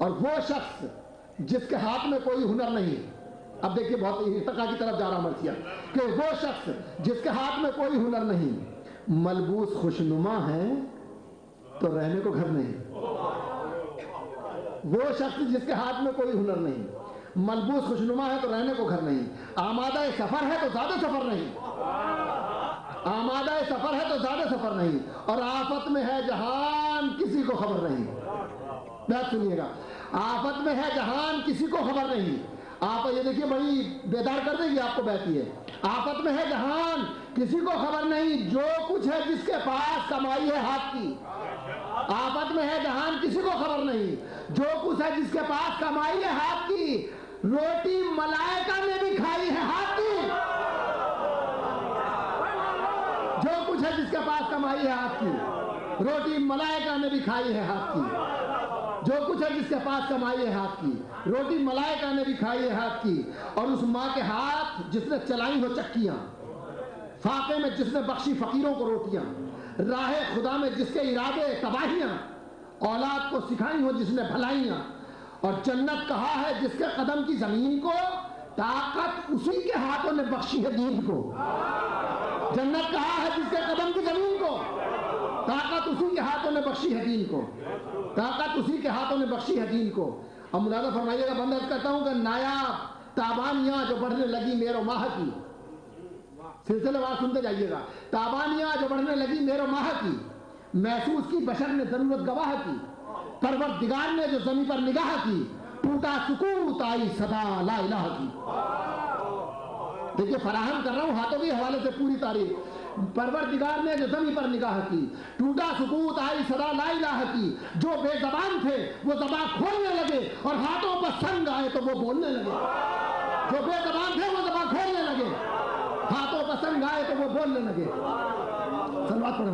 और वो शख्स जिसके हाथ में कोई हुनर नहीं, अब देखिए बहुत इर्तिका की तरफ जा रहा मर्सिया, कि वो शख्स जिसके हाथ में कोई हुनर नहीं, मलबूस खुशनुमा है तो रहने को घर नहीं। वो शख्स जिसके हाथ में कोई हुनर नहीं, मलबूस खुशनुमा है तो रहने को घर नहीं। आमादा सफर है तो ज्यादा सफर नहीं। आमादा सफर है तो ज्यादा सफर नहीं। और आफत में है जहान किसी को खबर नहीं। बात सुनिएगा, आफत में है जहान किसी को खबर नहीं। आप ये देखिए, बड़ी बेदार कर देगी आपको बहती है। आफत में है जहान किसी को खबर नहीं। जो कुछ है जिसके पास कमाई है हाथ की। आफत में है जहान किसी को खबर नहीं। जो कुछ है जिसके पास कमाई है हाथ की, रोटी मलाइका ने भी खाई है हाथ की। जो कुछ है जिसके पास कमाई है हाथ की, रोटी मलाइका ने भी खाई है हाथ की। जो कुछ है जिसके पास कमाई है हाथ की, रोटी मलाइका ने भी खाई है हाथ की। और उस माँ के हाथ जिसने चलाई हो चक्कियां, फाके में जिसने बख्शी फकीरों को रोटियां, राहे खुदा में जिसके इरादे तबाहियां, औलाद को सिखाई हो जिसने भलाइयां, और जन्नत कहा है जिसके कदम की जमीन को, ताकत उसी के हाथों ने बख्शी है दीन को। जन्नत कहा है जिसके कदम की जमीन को, ताकत उसी के हाथों ने बख्शी है दीन को। ताकत उसी के हाथों ने बख्शी है दीन को। अब मुलाजा फरमाइएगा, बंद करता हूं कि नायाब ताबानियां जो बढ़ने लगी मेरो माह की, सिलसिलेवार सुनते जाइएगा। ताबानियां जो बढ़ने लगी मेरो माह की, महसूस की बशर ने जरूरत गवाह की, परवरदिगार ने जो जमीन पर निगाह की, टूटा सुकूत आई सदा ला इलाहा की। देखिए फराहम कर रहा हूं हाथों के हवाले से पूरी तारीफ। परवरदिगार ने जो जमीन पर निगाह की, टूटा सुकूत आई सदा ला इलाहा की। जो बेजबान थे वो ज़बान खोलने लगे, और हाथों पर संग आए तो वो बोलने लगे। जो बेजबान थे वो ज़बान खोलने लगे, हाथों पर संग आए तो वो बोलने लगे। सलवात पढ़ो।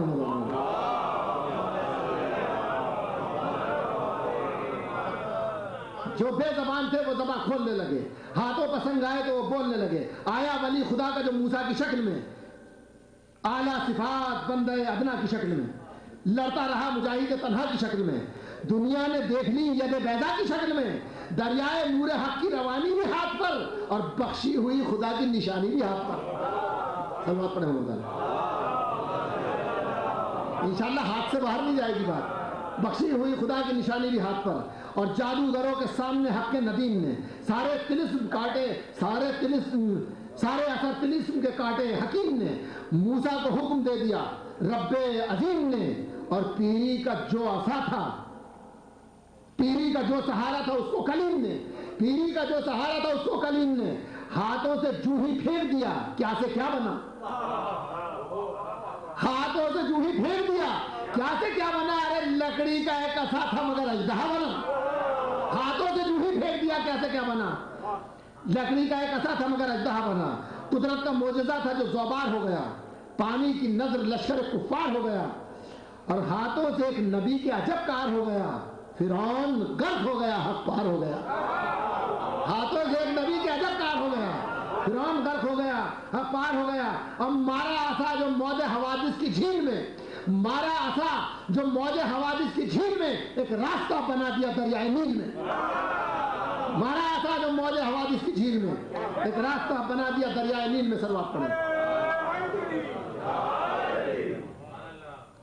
जो बेजबान थे वो ज़बान खोलने लगे, हाथों पर संग आए तो वो बोलने लगे। आया वली खुदा का जो मूसा की शक्ल में, आला सिफात बंदे अदना की शक्ल में, लड़ता रहा मुजाहिद तन्हा की शक्ल में, दुनिया ने देख ली यद बैदा की शक्ल में, दरियाए नूर हक की रवानी भी हाथ पर, और बख्शी हुई खुदा की निशानी भी हाथ पर। सलवात पढ़े इंशाअल्लाह हाथ से बाहर नहीं जाएगी बात। बख्शी हुई खुदा की निशानी भी हाथ पर, और जादूगरों के सामने हक के नदीम ने सारे तिलिस्म काटे, सारे असर तिलिस्म के काटे हकीम ने। मूसा को हुक्म दे दिया रब्बे अजीम ने, और पीरी का जो असा था, पीरी का जो सहारा था उसको कलीम ने, पीरी का जो सहारा था उसको कलीम ने हाथों से जूही फेंक दिया, क्या से क्या बना। हाथों से जूही फेंक दिया, क्या से क्या बना। अरे लकड़ी का एक असा था मगर अजदहा बना। हाथों से जूही फेंक दिया, क्या से क्या बना। लकड़ी का एक असा था मगर अजदहा बना। कुदरत का मोजज़ा था जो ज़ौबार हो गया, पानी की नजर लश्कर कुफ्फार हो गया, और हाथों से एक नबी के अजब कार हो गया, फिरौन गर्क हो गया, हक पार हो गया। हाथों से एक नबी के अजब कार हो गया, फिरौन गर्क हो गया, हक पार हो गया। अब मारा आसा जो मौज हवादिस की झील में, मारा आसा जो मौज हवादिस की झील में एक रास्ता बना दिया दरियाए नील में। मारा आसा जो मौज हवादिस की झील में एक रास्ता बना दिया दरियाए नील में। सलवात पढ़े।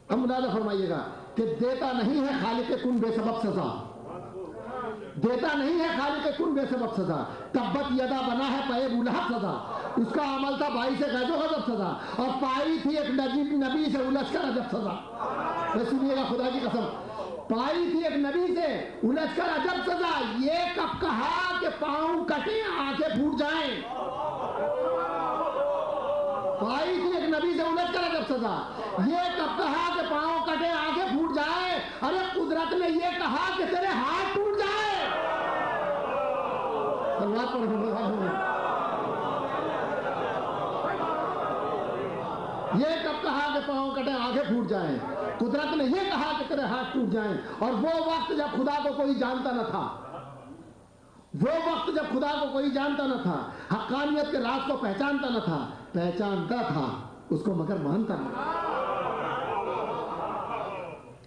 अब मुलाजा फरमाइएगा कि देता नहीं है खालिक कुन बेसबब सजा, देता नहीं है खालिक कुन बेसबब सजा। तब्बत यदा बना है पे बुलहब सजा, उसका अमल था भाई से गजो गजब सजा, और पाई थी एक नबी से उलझकर अजब सजा। सुनिएगा खुदा की कसम, पाई थी एक नबी से उलझकर अजब सजा। ये कब कहा कि पांव कटे आंखें फूट जाएं। पाई थी एक नबी से उलझकर अजब सजा। ये कब कहा कि पांव कटे आंखें फूट जाए। अरे कुदरत ने ये कहा कि तेरे हाथ टूट जाए। ये कब कहा कि पांव कटे आंखें फूट जाएं। कुदरत ने यह कहा कि तेरे हाथ टूट जाएं। और वो वक्त जब खुदा को कोई जानता न था, वो वक्त जब खुदा को कोई जानता न था, हक्कानियत के राज को पहचानता न था, पहचानता था उसको मगर मानता न था।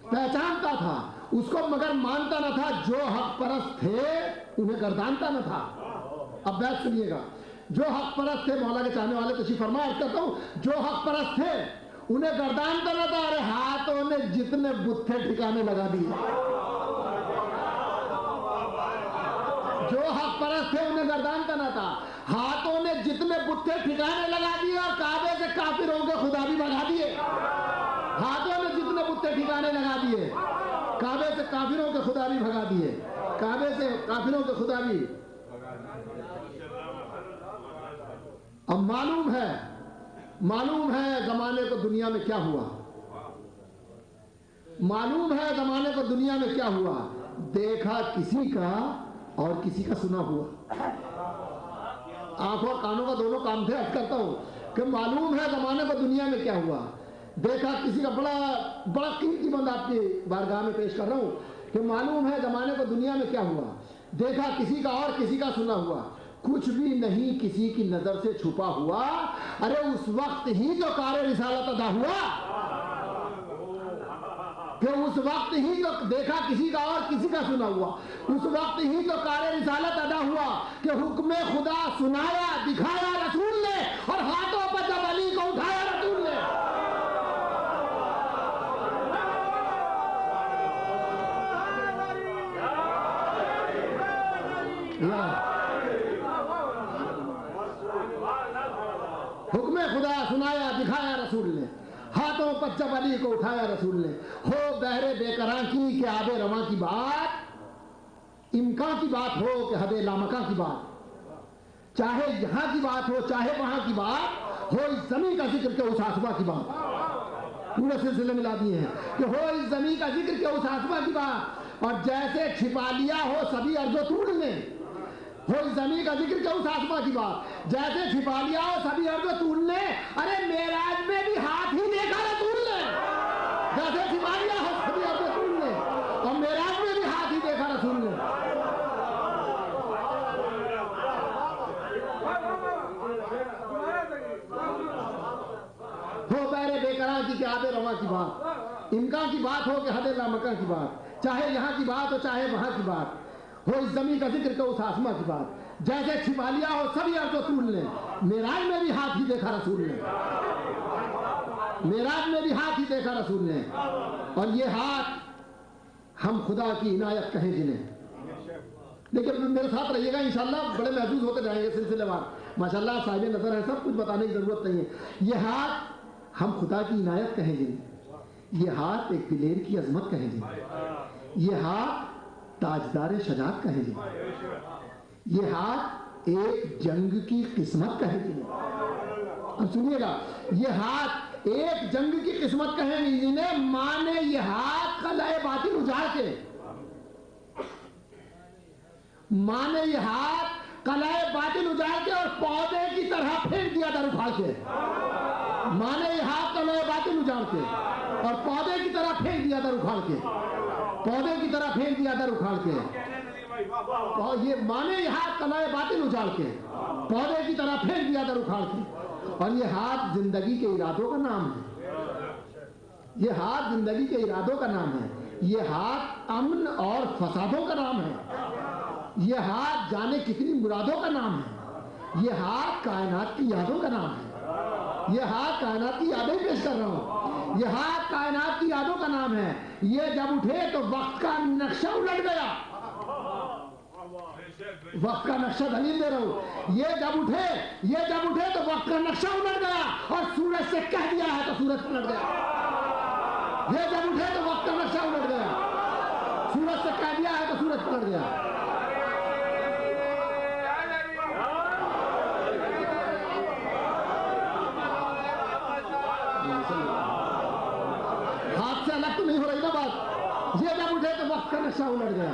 पहचानता था उसको मगर मानता न था। जो हक परस्त थे उन्हें गर्दानता न था। अब बात सुनिएगा, जो हक परस्त थे, मौला के चाहने वाले तशरीफ फरमा, अर्ज करता हूं, जो हक परस्त थे उन्हें गर्दानता न था। अरे हाथों ने जितने बुत्थे ठिकाने लगा दिए। जो हक परस्त थे उन्हें गर्दानता न था, हाथों ने जितने बुत्थे ठिकाने लगा दिए, और काबे से काफिरों के खुदा भी भगा दिए। हाथों ने जितने बुत्थे ठिकाने लगा दिए, काबे से काफिरों के खुदा भी भगा दिए। काबे से काफिरों के खुदा भी। अब मालूम है जमाने को दुनिया में क्या हुआ। मालूम है जमाने को दुनिया में क्या हुआ, देखा किसी का और किसी का सुना हुआ। आंखों और कानों का दोनों काम थे। अर्ज करता हूं कि मालूम है जमाने को दुनिया में क्या हुआ, देखा किसी का। बड़ा बड़ा कीमती बंद आपकी बारगाह में पेश कर रहा हूं कि मालूम है जमाने को दुनिया में क्या हुआ, देखा किसी का और किसी का सुना हुआ, कुछ भी नहीं किसी की नजर से छुपा हुआ। अरे उस वक्त ही जो कार रिसालत अदा हुआ, कि उस वक्त ही तो देखा किसी का और किसी का सुना हुआ, उस वक्त ही तो कार रिसालत अदा हुआ कि हुक्म खुदा सुनाया दिखाया रसूल ने, और हाथों पर जब अली को उठाया रसूल ने। हुक्म खुदा सुनाया दिखाया रसूल ने, हाथों पर जब अली को उठाया रसूल ने। हो बहरे बेकरां की कि आबे रवां की बात, इम्कान की बात हो कि हदे लामका की बात, चाहे यहां की बात हो चाहे वहां की बात हो, इस जमीन का जिक्र के उस आसमा की बात, पूरे सिलसिले मिला दिए हैं कि हो इस जमीन का जिक्र के उस आसमा की बात। और जैसे छिपा लिया हो सभी अर्ज़ो तूड़ ने, हो इस जमीन का जिक्र के उस आसमा की बात, जैसे छिपा लिया हो सभी अर्ज़ो तूड़ ने। अरे मेराज में भी हाथ ही देखा रसूल ने, जैसे छिपा लिया हो सभी अर्ज़ो तूड़ ने, और मेराज में भी हाथ ही देखा रसूल ने। हो बहरे बेकरां की आबे रवा की बात, इम्कान की बात हो कि हदे लामका की बात, चाहे यहाँ की बात हो चाहे वहां की बात, हो इस जमीन का जिक्र के उस आसमा की बात, जैसे छिपा लिया हो सभी अर्ज़ो तूड़ ने। मेराज में भी हाथ ही देखा रसूल ने, मेराज में भी हाथ ही देखा रसूल ने। और ये हाथ हम खुदा की इनायत कहें जिन्हें। लेकिन मेरे साथ रहिएगा इंशाल्लाह, बड़े महसूस होते जाएंगे सिलसिलेवार। माशाल्लाह साहिब नजर है, सब कुछ बताने की जरूरत नहीं है। ये हाथ हम खुदा की इनायत कहें जिन्हें, ये हाथ एक दिलेर की अजमत कहें जिन्हें, ये हाथ ताजदार शजात कहें जिन्हें, ये हाथ एक जंग की किस्मत कहें जिन्हें। अब सुनिएगा, ये हाथ एक जंग की किस्मत कहें जिन्हें। माने ये हाथ कलाए बातिल उजाड़ के, माने ये हाथ कलाए बातिल उजाड़ के और पौधे की तरह फेंक दिया दर उखाड़ के। माने ये हाथ कलाए बातिल उजाड़ के और पौधे की तरह फेंक दिया दर उखाड़ के, पौधे की तरह फेंक दिया दर उखाड़ के। और ये माने ये हाथ कलाए बातिल उजाड़ के, पौधे की तरह फेंक दिया दर उखाड़ के। और ये हाथ जिंदगी के इरादों का नाम है, ये हाथ जिंदगी के इरादों का नाम है, ये हाथ अमन और फसादों का नाम है, ये हाथ जाने कितनी मुरादों का नाम है, ये हाथ कायनात की यादों का नाम है, ये हाथ कायनात की यादें पेश कर रहा हूं, ये हाथ कायनात की यादों का नाम है। ये जब उठे तो वक्त का नक्शा उलट गया, वक्त का नक्शा दलील दे रहा हूं। ये जब उठे तो वक्त का नक्शा उलट गया, और सूरज से कह दिया है तो सूरज पलट गया। ये जब उठे तो वक्त का नक्शा उलट गया, सूरज से कह दिया है तो सूरज पलट गया। हाथ से अलग तो नहीं हो रही ना बात। ये जब उठे तो वक्त का नक्शा उलट गया,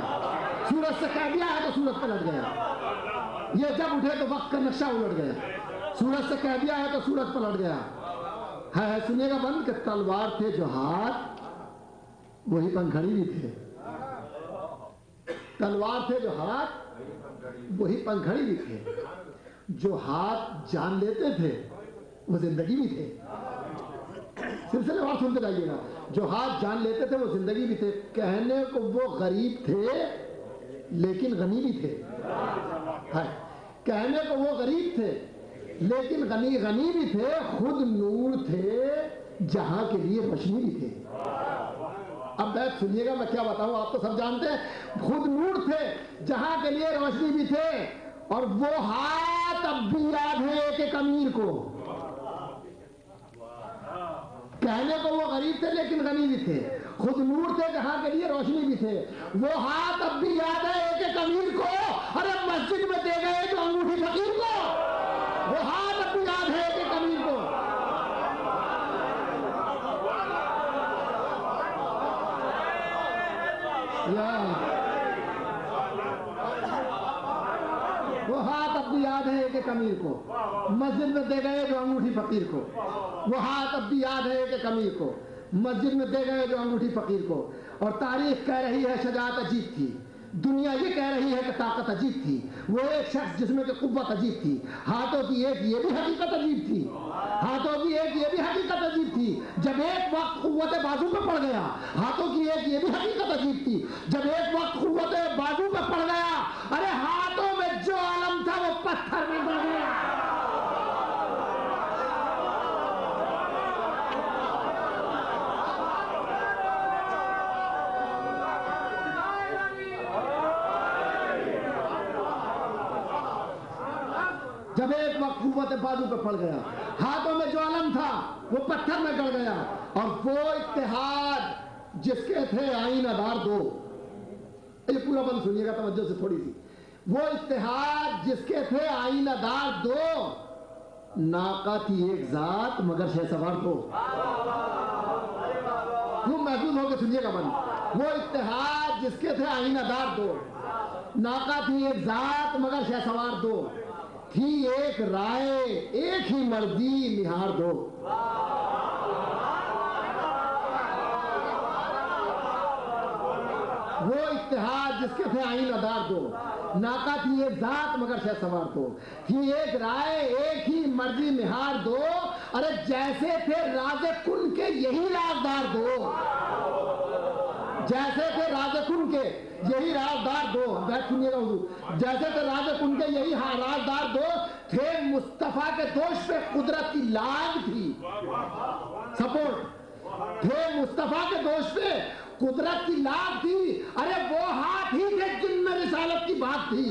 सूरज से कह दिया है तो सूरज पलट गया। ये जब उठे तो वक्त का नक्शा उलट गया, सूरज से कह दिया है तो सूरज पलट गया। है सुनिएगा बंद कि तलवार थे जो हाथ, वही पंखड़ी भी थे। तलवार थे जो हाथ, वही पंखड़ी भी थे। जो हाथ जान लेते थे वो जिंदगी भी थे। सिलसिले और सुनते जाइएगा। जो हाथ जान लेते थे वो जिंदगी भी थे। कहने को वो गरीब थे लेकिन गनी भी थे। है कहने को वो गरीब थे लेकिन गनी भी थे। खुद नूर थे जहां के लिए रोशनी भी थे। अब बैठ सुनिएगा मैं क्या बताऊं, आप तो सब जानते हैं। खुद नूर थे जहां के लिए रोशनी भी थे। और वो हाथ अब भी याद है एक एक अमीर को। कहने को वो गरीब थे लेकिन गनी भी थे। खुद नूर थे जहां के लिए रोशनी भी थे। वो हाथ अब भी याद है एक एक अमीर को। अरे मस्जिद में दे गए जो अंगूठी फकीर को। वो हाथ अब भी याद है एक एक अमीर को। वो हाथ अब भी याद है एक अमीर को, मस्जिद में दे गए जो अंगूठी फकीर को। वो हाथ अब भी याद है एक अमीर को, मस्जिद में दे गए जो अंगूठी फकीर को। और तारीख कह रही है शजाअत अजीब थी, दुनिया ये कह रही है कि ताकत अजीब थी। वो एक शख्स जिसमें की कुव्वत अजीब थी, हाथों की एक ये भी हकीकत अजीब थी, हाथों की एक ये भी हकीकत अजीब थी। जब एक वक्त कुव्वत बाजू पे पड़ गया, हाथों की एक ये भी हकीकत अजीब थी। जब एक वक्त कुव्वत बाजू पे पड़ गया, अरे हाथों में जो आलम था वो पत्थर में बढ़ गया। जब एक वक्त कुव्वत बाजू पे पड़ गया, हाथों में जो आलम था वो पत्थर में गड़ गया। और वो इत्तेहाद जिसके थे आईनादार दो, ये पूरा बंद सुनिएगा तवज्जो से थोड़ी सी। वो इत्तेहाद जिसके थे आईनादार दो, नाका थी एक जात मगर शहसवार दो। वो महसूस होकर सुनिएगा बंद। वो इत्तेहाद जिसके थे आईनादार दो, नाका थी एक जात मगर शहसवार दो, थी एक राय एक ही मर्जी निहार दो। वो इत्तेहाद जिसके थे आईनादार दो, नाका थी एक जात मगर शहसवार दो, थी एक राय एक ही मर्जी निहार दो। अरे जैसे थे राजे कुन के यही राजदार दो, जैसे थे राजे कुन के यही राजदार दो। बैठ सुनिएगा हुजूर, जैसे थे राजे कुन के यही राजदार दो, थे मुस्तफा के दोष पे कुदरत की लाग थी सपोर्ट, थे मुस्तफा के दोष पे कुदरत की लाग थी। अरे वो हाथ ही थे जिनमें रिसालत की बात थी,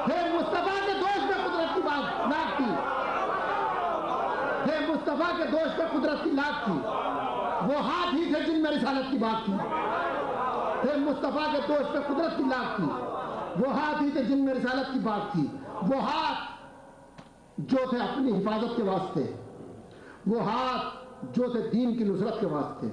थे मुस्तफा के दोष पे कुदरत की बात लाग थी, थे मुस्तफा के दोष पे कुदरत की लाग थी। वो हाथ ही थे जिनमें रिसालत की बात थी, थे मुस्तफा के दोष पे कुदरत की लाग थी। वो हाथ ही थे जिनमें रिसालत की बात थी। वो हाथ जो थे अपनी हिफाजत के वास्ते, वो हाथ जो थे दीन की नुसरत के वास्ते,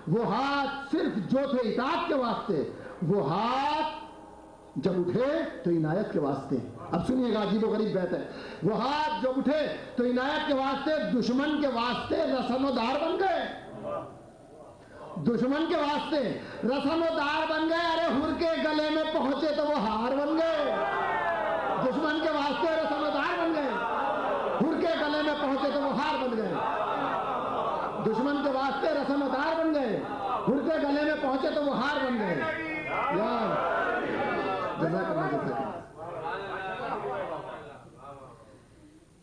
वो हाथ सिर्फ जो थे इताअत के वास्ते, वो हाथ जब उठे तो इनायत के वास्ते। अब सुनिएगा अजीब व गरीब बात है। वो हाथ जब उठे तो इनायत के वास्ते, दुश्मन के वास्ते रसनोदार बन गए, दुश्मन के वास्ते रसनोदार बन गए। अरे हुर के गले में पहुंचे तो वो हार बन गए, दुश्मन के वास्ते रसनोदार बन गए, हुर के गले में पहुंचे तो वो हार बन गए, दुश्मन के वास्ते रसनोदार बन गए, हुर के गले में पहुंचे तो वो हार बन गए। यार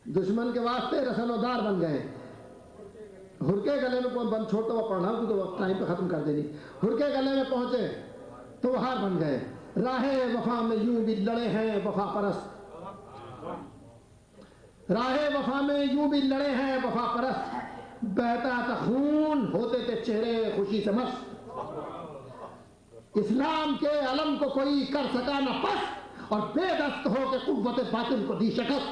दुश्मन के वास्ते रसनोदार बन गए, हुर के गले में बंद छोड़ तो पढ़ना तो टाइम पे खत्म कर देनी। हुर के गले में पहुंचे तो वो हार बन गए। राहे वफा में यूं भी लड़े हैं वफा परस्त, राहे वफा में यूं भी लड़े हैं वफा परस्त, बहता था खून होते थे चेहरे खुशी से मस्त। इस्लाम के अलम को कोई कर सका न पस्त, और बेदस्त हो के कुव्वत बातिल को दी शिकस्त।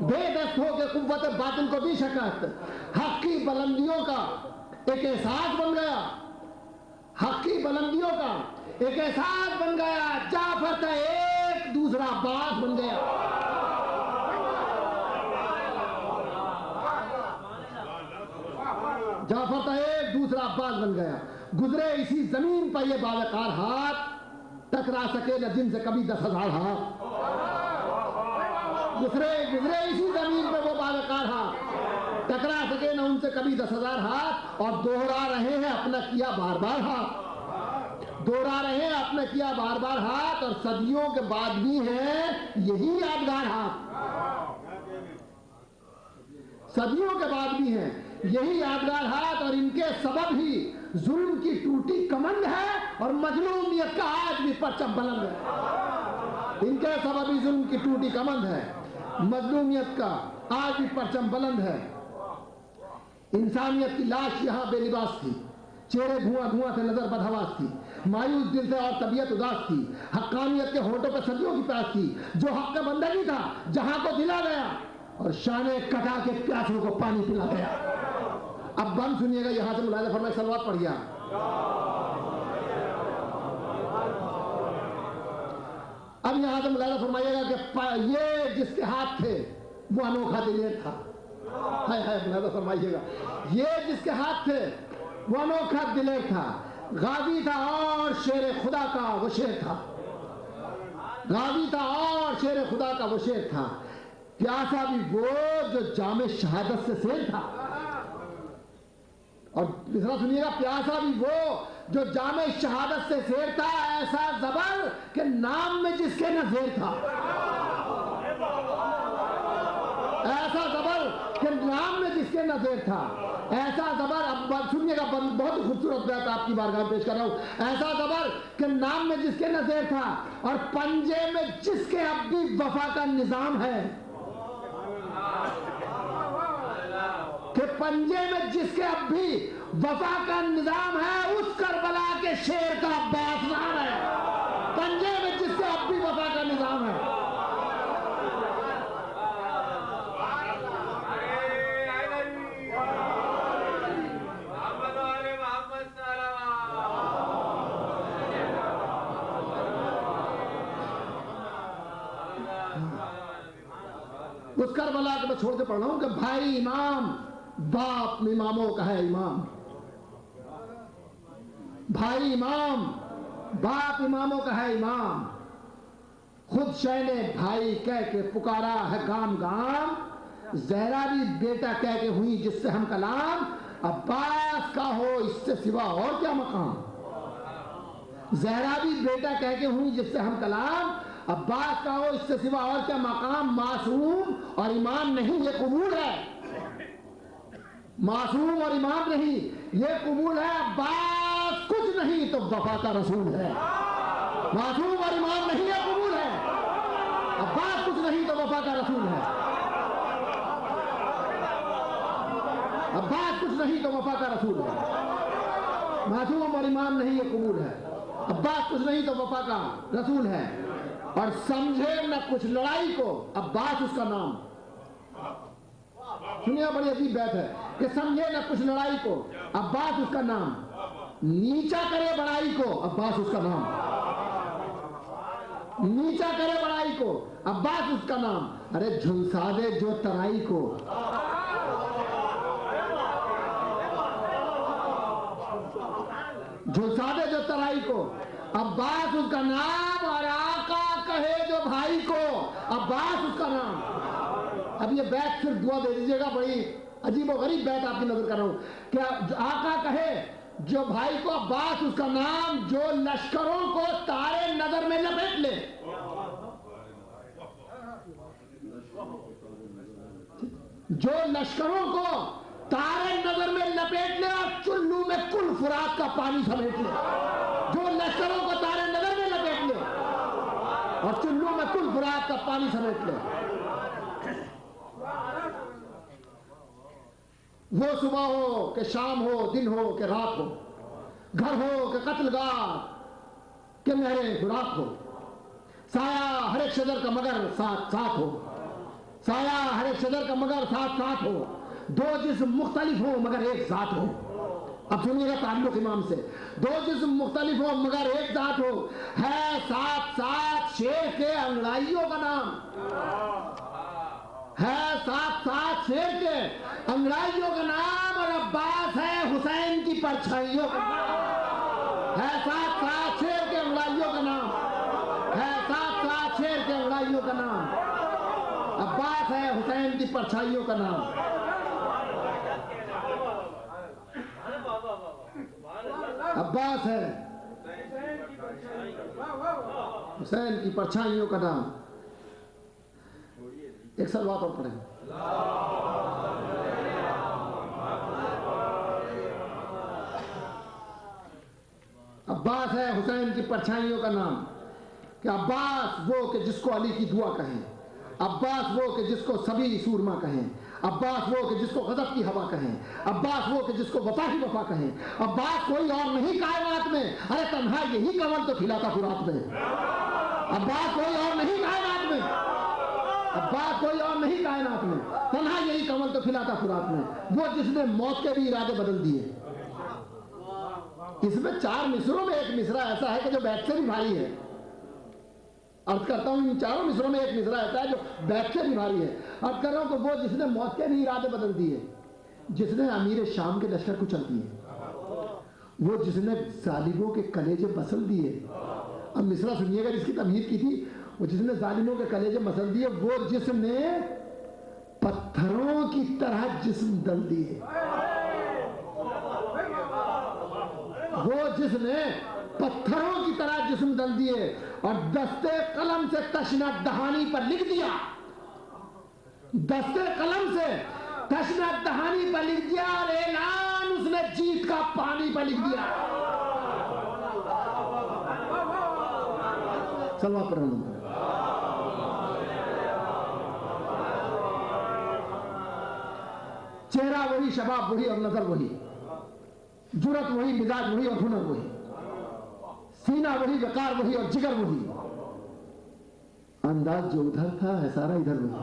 बेदस्त हो के कुव्वत बातिल को दी शिकस्त। हक की बुलंदियों का एक एहसास बन गया, हक की बुलंदियों का एक एहसास बन गया। जाफर था एक दूसरा अब्बास बन गया। जाफर था एक दूसरा अब्बास बन गया। गुजरे इसी जमीन पर ये बावकार हाथ, टकरा सके न जिनसे कभी 10,000 हाथ। गुजरे इसी जमीन पर वो बावकार हाथ, टकरा सके न उनसे कभी 10,000 हाथ। और दोहरा रहे हैं अपना किया बार बार हाथ, दोहरा रहे हैं अपना किया बार बार हाथ। और सदियों के बाद भी है यही यादगार हाथ, सदियों के बाद भी है यही यादगार हाथ। और इनके सबब ही जुल्म की टूटी कमंद है और मजलूमियत का आज भी परचम बुलंद है। इनके सबब ही जुल्म की टूटी कमंद है, मजलूमियत का आज भी परचम बुलंद है। इंसानियत की लाश यहाँ बेलिबास थी, चेहरे धुआं धुआं से नजर बदहवास थी, मायूस दिल से और तबीयत उदास थी। हक्कानियत के होठों पर सदियों की प्यास थी, जो हक का बंदगी था जहां को दिला गया और शाने कटा के प्यासों को पानी पिला गया। अब बंद सुनिएगा, यहां से मुलाहिजा फरमाइए, सलवात पढ़िए। अब यहां से मुलाहिजा फरमाइएगा कि ये जिसके हाथ थे वो अनोखा दिलेर था। हाय हाय, मुलाहिजा फरमाइएगा, ये जिसके हाथ थे वो अनोखा दिलेर था, गाजी था और शेर खुदा का वो शेर था, गाजी था और शेर खुदा का वो शेर था, प्यासा भी वो जो जामे शहादत से शेर था। और दूसरा सुनिएगा, प्यासा भी वो जो जामे शहादत से शेर था, ऐसा जबर के नाम में जिसके नज़ीर था, ऐसा जबर के नाम में जिसके नज़ीर था, ऐसा जबर। अब सुनिएगा, बहुत खूबसूरत बात आपकी बारगाह में पेश कर रहा हूं। ऐसा जबर के नाम में जिसके नज़ीर था और पंजे में जिसके अब भी वफा का निजाम है, कि पंजे में जिसके अब भी वफा का निजाम है, उस करबला के शेर का अब्बास नाम है। पंजे में जिसके अब भी वफा का निजाम है। उस करबला को मैं छोड़ के पढ़ रहा हूं कि भाई इमाम बाप इमामों का है इमाम, भाई इमाम बाप इमामों का है इमाम, खुद शैने भाई कह के पुकारा है गाम गाम, जहरा भी बेटा कह के हुई जिससे हम कलाम, अब्बास का हो इससे सिवा और क्या मकाम, जहरा भी बेटा कह के हुई जिससे हम कलाम, अब्बास का हो इससे सिवा और क्या मकाम, मासूम और इमाम नहीं ये कबूल है, मासूम और इमाम नहीं ये कबूल है, अब्बास कुछ नहीं तो वफा का रसूल है, मासूम और इमाम नहीं ये कबूल है, अब्बास कुछ नहीं तो वफा का रसूल है, अब्बास कुछ नहीं तो वफा का रसूल है, मासूम और इमाम नहीं ये कबूल है, अब्बास कुछ नहीं तो वफा का रसूल है, और समझे न कुछ लड़ाई को अब्बास उसका नाम। सुनिए बड़ी अजीब बात है कि समझे न कुछ लड़ाई को अब्बास उसका नाम, नीचा करे बड़ाई को अब्बास उसका नाम, नीचा करे बड़ाई को अब्बास उसका नाम, अरे झुलसा दे जो तराई को, झुलसा दे जो तराई को अब्बास उसका नाम, और आका कहे जो भाई को अब्बास उसका नाम। अब ये बैत सिर्फ दुआ दे दीजिएगा, बड़ी अजीब और गरीब बैत आपकी नजर कर रहा हूं, क्या आका कहे जो भाई को अब्बास उसका नाम, जो लश्करों को तारे नजर में लपेट ले, जो लश्करों को तारे नजर में लपेट ले और चुल्लू में कुल फुरात का पानी समेट ले, जो लश्करों को तारे नजर में लपेट ले और चुल्लू में कुल फुरात का पानी समेट ले। वो सुबह हो कि शाम हो, दिन हो कि रात हो, घर हो कि कत्लगाह के नहरें खुराक हो, साया हर एक शजर का मगर साथ साथ हो, साया हर एक शजर का मगर साथ साथ हो, दो जिस्म मुख्तलिफ हो मगर एक साथ हो। अब सुनिएगा ताल्लुक इमाम से, दो जिस्म मुख्तलिफ हो मगर एक साथ हो, है साथ साथ शेर के अंगड़ाइयों का नाम, है साथ साथ शेर के अंगड़ाइयों का नाम, और अब्बास है हुसैन की परछाइयों का नाम, है साथ साथ शेर के अंगड़ाइयों का नाम, है साथ साथ शेर के अंगड़ाइयों का नाम, अब्बास है हुसैन की परछाइयों का नाम। अब्बास है हुसैन की परछाइयों का नाम। एक सलवात और पढ़ें। अब्बास है हुसैन की परछाइयों का नाम, कि अब्बास वो कि जिसको अली की दुआ कहें, अब्बास वो कि जिसको सभी सूरमा कहें, अब्बास वो कि जिसको गजब की हवा कहें, अब्बास वो कि जिसको वफा ही वफा कहें, अब्बास कोई और नहीं कायनात में, अरे तन्हा यही कमल तो खिलाता फुरात में, अब्बास कोई और नहीं कायनात में, अब बात कोई और नहीं कायनात में, तन्हा यही कमल तो खिलाता खुराक में, वो जिसने मौत के भी इरादे बदल दिए। इसमें 4 मिसरों में एक मिसरा ऐसा है कि जो बैठ से भी भारी है। अर्थ करता हूं इन 4 मिसरों में एक मिसरा ऐसा है जो बैठ से भी भारी है। अर्थ कर रहा हूं कि वो जिसने मौत के भी इरादे बदल दिए, जिसने अमीर शाम के लश्कर कुचल दिए, वो जिसने जालिमों के कलेजे मसल दिए। अब मिसरा सुनिएगा जिसकी तमहीद की थी, वो जिसने जालिमों के कलेजे मसल दिए, वो जिसने पत्थरों की तरह जिस्म दल दिए, वो जिसने पत्थरों की तरह जिस्म दल दिए और दस्ते कलम से तशना दहानी पर लिख दिया, दस्ते कलम से तशना दहानी पर लिख दिया और ऐलान उसने जीत का पानी पर लिख दिया। सलवा पर चेहरा वही, शबाब वही और नजर वही, जुरत वही, मिजाज वही और हुनर वही, सीना वही, वकार वही और जिगर वही, अंदाज जो उधर था है सारा इधर वही।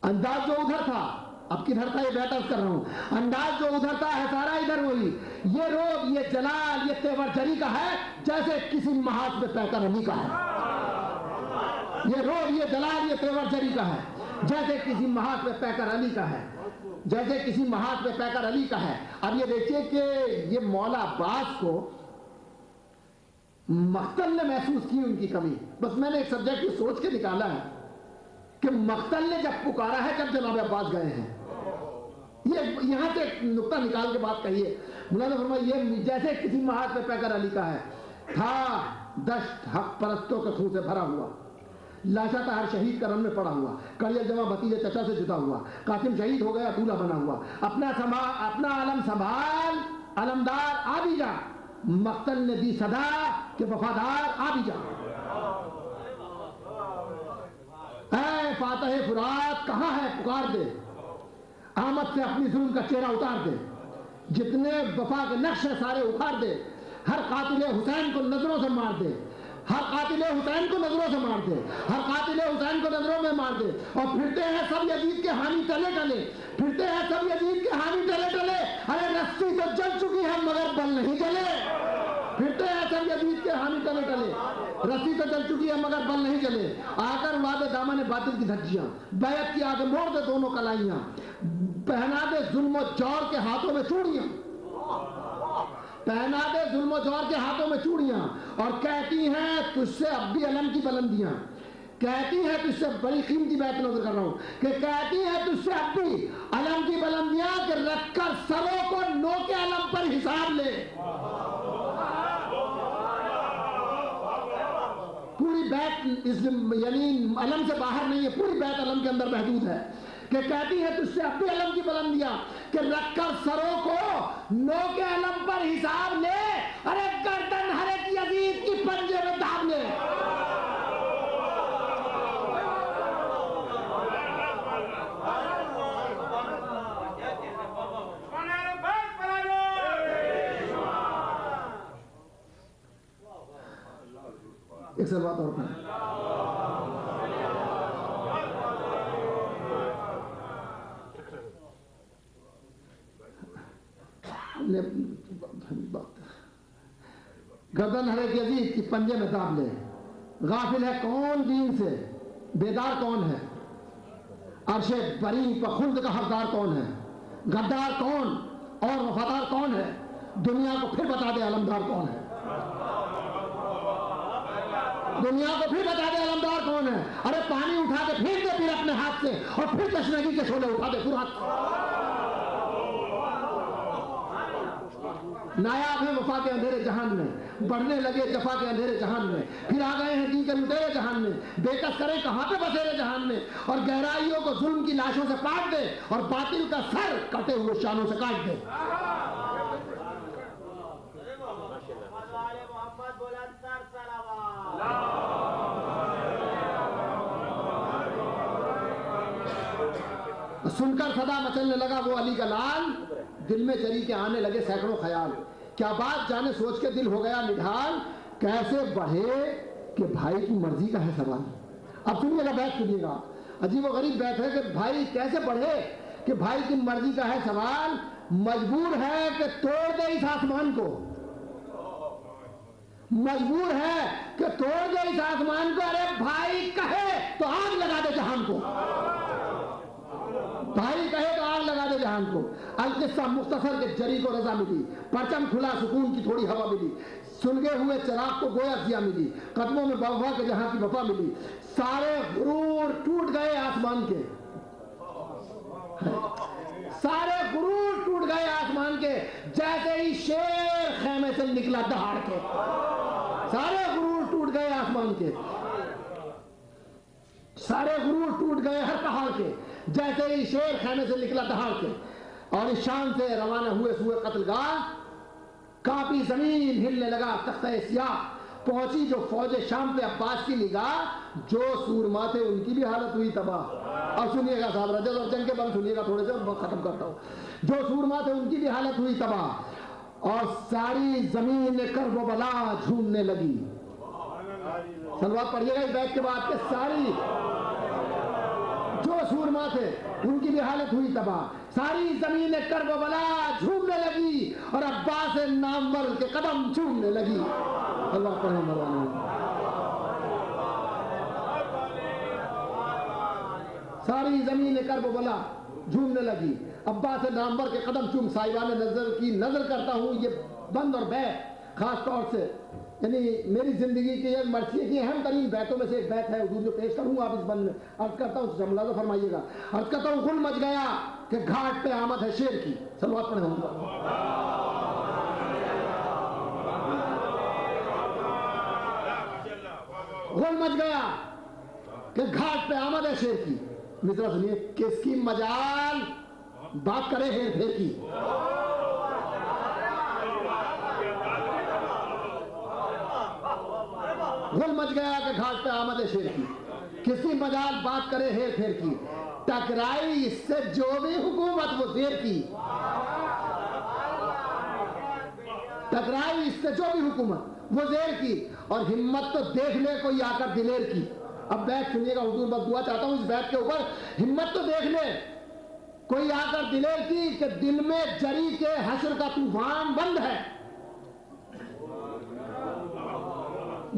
अंदाज जो उधर था, अब किधर था ये बेटर कर रहा हूं, अंदाज जो उधर था है सारा इधर वही। ये रोब, ये जलाल, ये तेवर जरी का है जैसे किसी महाज पे पैकर अली का है। ये रोब, ये जलाल, ये तेवर जरी का है जैसे किसी महाज पे पैकर अली का है, जैसे किसी महाज पे पैकर अली का है। अब ये देखिए कि ये मौला अब्बास को मख्तल ने महसूस की उनकी कमी। बस मैंने एक सब्जेक्ट की सोच के निकाला है कि मख्तल ने जब पुकारा है जब जनाब अब्बास गए हैं। ये यहां से एक नुक्ता निकाल के बात कहिए। मुलाज़ा फरमाया ये जैसे किसी महाज पे पैकर अली का है, था दश्त हक परस्तों के खून से भरा हुआ, लाशा था हर शहीद का रन में पड़ा हुआ, कलियल जमा भतीजे चचा से जुदा हुआ, कासिम शहीद हो गया दूल्हा बना हुआ, अपना आलम संभाल अलमदार आ भी जा, मख्तल ने दी सदा के वफादार आ भी जा। ऐ फातह फुरात कहां है पुकार दे, आमद से अपनी जुल्म का चेहरा उतार दे, जितने वफा के नक्श है सारे उखाड़ दे, हर कातिल हुसैन को नजरों से मार दे, हर कातिल हुसैन को नजरों से मार दे, हर कातिल हुसैन को नजरों में मार दे। और फिरते हैं सब यजीद के हामी टले टले, फिरते हैं सब यजीद के हामी टले टले, अरे रस्सी तो जल चुकी है मगर बल नहीं जले। फिरते हैं सब यजीद के हामी टले टले, रस्सी तो जल चुकी है मगर बल नहीं जले। आकर उड़ा दे दामन बातिल की धज्जियां, बैत की आगे मोड़ दे दोनों कलाइयां, पहना दे जुल्म जौर के हाथों में चूड़ियां, पहना दे जुल्म जौर के हाथों में चूड़ियां। और कहती हैं तुझसे अब भी अलम की बुलंदियां, कहती है तुझसे बड़ी कीमती बात नजर कर रहा हूं कि कहती है तुझसे अब भी अलम की बुलंदियां कि रखकर सरों को नो के अलम पर हिसाब ले। पूरी बैत इस यानी अलम से बाहर नहीं है, पूरी बैत अलम के अंदर महदूद है कि कहती है तुझसे अब भी अलम की बुलंदियां कि रखकर सरों को नो के अलम पर हिसाब ले, अरे गर्दन हरे की यजीद की पंजे में दाब ले। एक सर बात और करें, गर्दन हरे की अजीज की पंजे में दाब ले। गाफिल है कौन दीन से, बेदार कौन है, अर्शे बरी पर खुल्द का हकदार कौन है, गद्दार कौन और वफादार कौन है, दुनिया को फिर बता दे अलमदार कौन है, दुनिया को फिर बता दे अलमदार कौन है। अरे पानी उठा के फेंक दे फिर अपने हाथ से और फिर तशनगी के शोले उठा दे फुरात। नायाब है वफा के अंधेरे जहान में, बढ़ने लगे जफा के अंधेरे जहान में, फिर आ गए हैं दी के लुटेरे जहान में, बेकस करें कहां पे बसेरे जहान में। और गहराइयों को जुल्म की लाशों से पाट दे और बातिल का सर कटे हुए शानों से काट दे। सुनकर सदा मचलने लगा वो अली का लाल, दिल में चरी के आने लगे सैकड़ों ख्याल। क्या बात जाने सोच के दिल हो गया निढाल, कैसे बढ़े कि भाई की मर्जी का है सवाल। अब सुनिएगा, बैठ सुनिएगा। अजीब व गरीब बैठ है कि भाई कैसे पढ़े कि भाई की मर्जी का है सवाल, मजबूर है कि तोड़ दे इस आसमान को, मजबूर है कि तोड़ दे इस आसमान को। अरे भाई कहे तो आग लगा दे जहान को, भाई कहे तो आग लगा दे जहान को। अल-किस्सा मुख्तसर के जरी को रजा मिली, परचम खुला सुकून की थोड़ी हवा मिली, सुलगे हुए चराग को गोया जिया मिली, कदमों में वफा के जहां की वफा मिली। सारे गुरूर टूट गए आसमान के, सारे गुरूर टूट गए आसमान के, जैसे ही शेर खेमे से निकला दहाड़ के। सारे गुरूर टूट गए आसमान के, सारे गुरूर टूट गए हर पहाड़ के, जैसे ही शेर खेमे से निकला दहाड़ के। और इस शान से रवाना हुए कत्लगाह, काफी जमीन हिलने लगा तख्ते सियाह। पहुंची जो फौजे शाम पे अब्बास की निगाह, जो सूरमा थे उनकी भी हालत हुई तबाह। और सुनिएगा साहब, रजत और जंग के बारे में सुनिएगा थोड़े से, और खत्म करता हूं। जो सूरमा थे उनकी भी हालत हुई तबाह, और सारी जमीन कर्ब व बला झूमने लगी। सलवात पढ़िएगा इस बैत के बाद के, सारी जो सूरमा थे उनकी भी हालत हुई तबाह, सारी जमीन कर्ब व बला झूमने लगी, और अब्बास नामवर के कदम चूमने लगी। अल्लाह पढ़े मरवाना। सारी जमीन कर्ब व बला झूमने लगी, अब्बास नामवर के कदम चूम। साहिबान नजर की नजर करता हूँ ये बंद और बैत, खास तौर से यानी मेरी जिंदगी की एक मर्सी की अहम तरीन बैतों में से एक बैत है, जो पेश करूंगा आप इस बंद में। अर्ज करता हूँ, मुलाज़ा फरमाइएगा। अर्ज करता हूँ, गुल मच गया कि घाट पे आमद है शेर की। सलवात पढ़े होंगे। गुल मच गया कि घाट पे आमद है शेर की। मित्रा सुनिए, किसकी मजाल बात करे हेर फेर की। गुल मच गया कि घाट पे आमद शेर की, किसी मजाल बात करे हेर फेर की। टकराई इससे जो भी हुकूमत वो देर की, टकराई इससे जो भी हुकूमत वो देर की, और हिम्मत तो देख ले कोई आकर दिलेर की। अब बैठ सुनिएगा हुजूर, बस दुआ चाहता हूं इस बैठ के ऊपर, हिम्मत तो देख ले कोई आकर दिलेर की, कि दिल में जरी के हश्र का तूफान बंद है,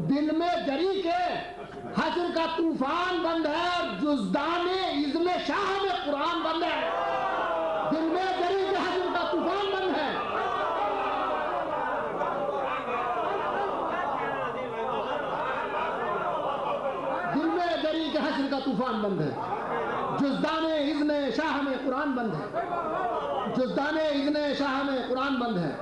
दिल में जरी के हश्र का तूफान बंद है, और जुज़दाने इज़्न शाह में कुरान बंद है। दिल में जरी के हश्र का तूफान बंद है, दिल में जरी के हश्र का तूफान बंद है, जुज़दाने इज़्न शाह में कुरान बंद है, जुज़दाने इज़्न शाह में कुरान बंद है।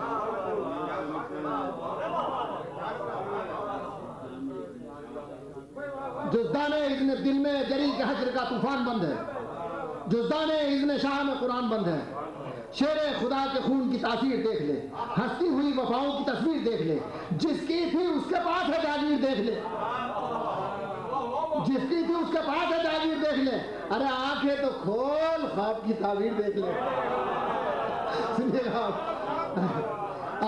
जुज़दाने इज़्न दिल में जरी के हश्र का तूफान बंद है, जुज़दाने इज़्न शाह में कुरान बंद है। शेरे खुदा के खून की तासीर देख ले, हंसती हुई वफाओं की तस्वीर देख ले, जिसकी थी उसके पास है जागीर देख ले, जिसकी थी उसके पास है जागीर देख ले। अरे आंखें तो खोल, ख्वाब की ताबीर देख ले। सुनिएगा,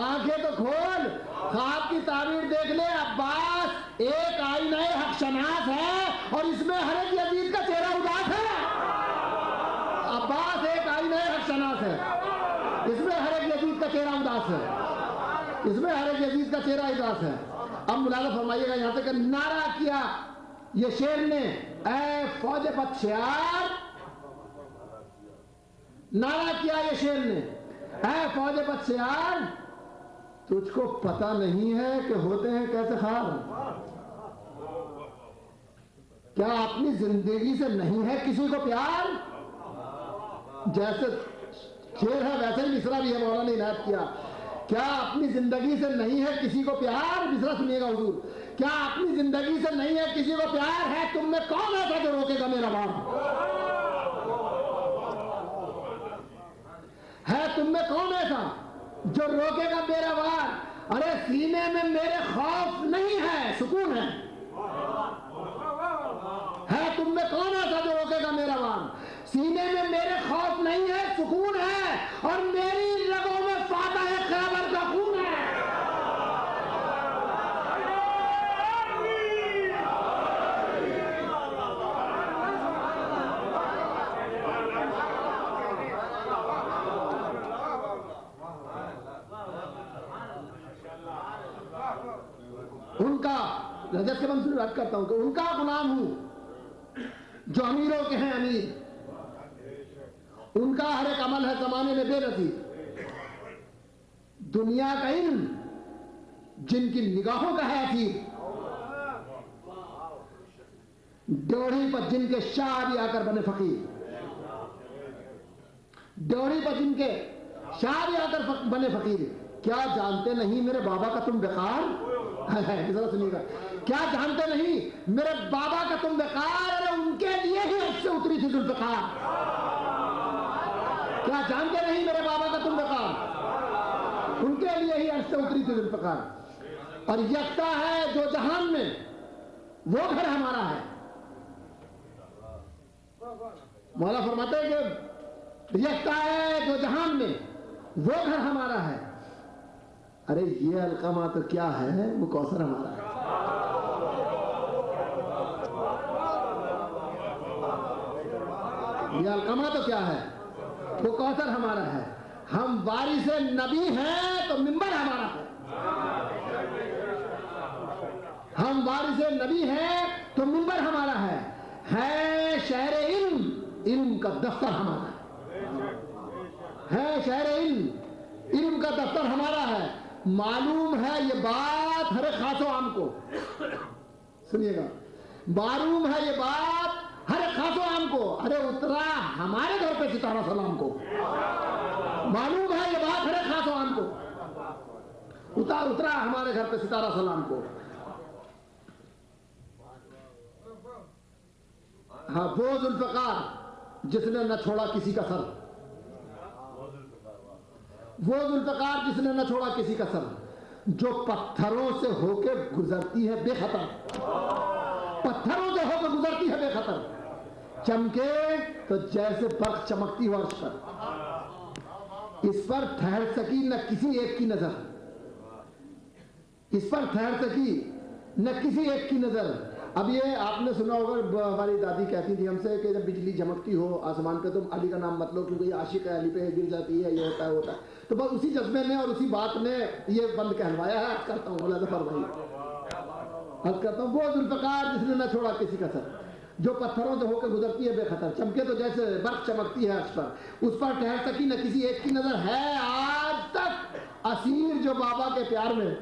आंखें तो खोल, ख्वाब की ताबीर देख ले। अब्बास एक आईना हक शनास है, और इसमें हर एक यजीद का चेहरा उदास है। अब्बास एक आईना हक शनास है, इसमें हर एक यजीद का चेहरा उदास है, इसमें हर एक यजीद का चेहरा उदास है। अब मुलाज़ा फरमाइएगा, यहां से नारा किया ये शेर ने, ऐ फौज बदशियार, नारा किया ये शेर ने, ऐ फौज बदशियार, तुझको पता नहीं है कि होते हैं कैसे खार। क्या अपनी जिंदगी से नहीं है किसी को प्यार? जैसे शेर है वैसे ही मिसरा भी है, मौलाना ने इनायत किया। क्या अपनी जिंदगी से नहीं है किसी को प्यार? मिसरा सुनिएगा हुजूर, क्या अपनी जिंदगी से नहीं है किसी को प्यार? है तुम में कौन ऐसा जो रोकेगा मेरा वार? है तुम में कौन ऐसा जो रोकेगा मेरा वार? अरे सीने में मेरे खौफ नहीं है, सुकून है तुम में कौन ऐसा जो रोकेगा मेरा वार? सीने में मेरे खौफ नहीं है, सुकून है, और मेरी रगों में फातह खैबर का खून है। उनका रजत के मंसूर बात करता हूं कि उनका गुलाम हूं जो अमीरों के हैं अमीर, उनका हर एक अमल है जमाने में बेनजीर। दुनिया का इल्म जिनकी निगाहों का है असीर, ड्योढ़ी पर जिनके शाह भी आकर बने फकीर, ड्योढ़ी पर जिनके शाह भी आकर बने फकीर। क्या जानते नहीं मेरे बाबा का तुम बेकार, जरा सुनिएगा, क्या जानते नहीं मेरे बाबा का तुम बेकार, अरे उनके लिए ही अर्श से उतरी थी जुल्फ़िकार। क्या जानते नहीं मेरे बाबा का तुम बेकार, उनके लिए ही अर्श से उतरी थी जुल्फ़िकार। और यकता है जो जहान में वो घर हमारा है। मौला फरमाते हैं कि यकता है जो जहान में वो घर हमारा है। अरे ये अलकमा तो क्या है, वो कौसर हमारा है। ये अलकमा तो क्या है, वो कौसर हमारा है। हम वारिसे नबी हैं तो मिंबर हमारा है। हम वारिसे नबी हैं तो मिंबर हमारा है शहर इल्म, इल्म का दफ्तर हमारा है शहर इल्म, इल्म का दफ्तर हमारा है। मालूम है ये बात हर खासो आम को, सुनिएगा, मालूम है ये बात हर खासो आम को। अरे उतरा हमारे घर पे सितारा सलाम को, मालूम है ये बात हर खासो आम को, उतरा हमारे घर पे सितारा सलाम को। हाँ, वो जुल्फ़िकार जिसने न छोड़ा किसी का सर, वो जुल्फ़िकार जिसने न छोड़ा किसी का सर, जो पत्थरों से होके गुजरती है बेखतर, पत्थरों से होकर गुजरती है बेखतर। चमके तो जैसे बर्फ चमकती हो अर्श पर, इस पर ठहर सकी न किसी एक की नजर, इस पर ठहर सकी न किसी एक की नजर। अब ये आपने सुना होगा, हमारी दादी कहती थी हमसे कि जब बिजली चमकती हो आसमान पे, तुम अली का नाम मत लो क्योंकि आशिक है, अली पे गिर जाती है, ये होता है। तो बस उसी जज्बे में और उसी बात ने ये बंद कहलवाया है। अर्ज करता हूँ, बोला जफर भाई, अर्ज करता हूँ, वो जुल्फ़िकार जिसने न छोड़ा किसी का सर, जो पत्थरों से होकर गुजरती है बेखतर। चमके तो जैसे बर्फ चमकती है अर्श पर, उस पर ठहर सकी न किसी एक की नजर। है आज तक असीर जो बाबा के प्यार में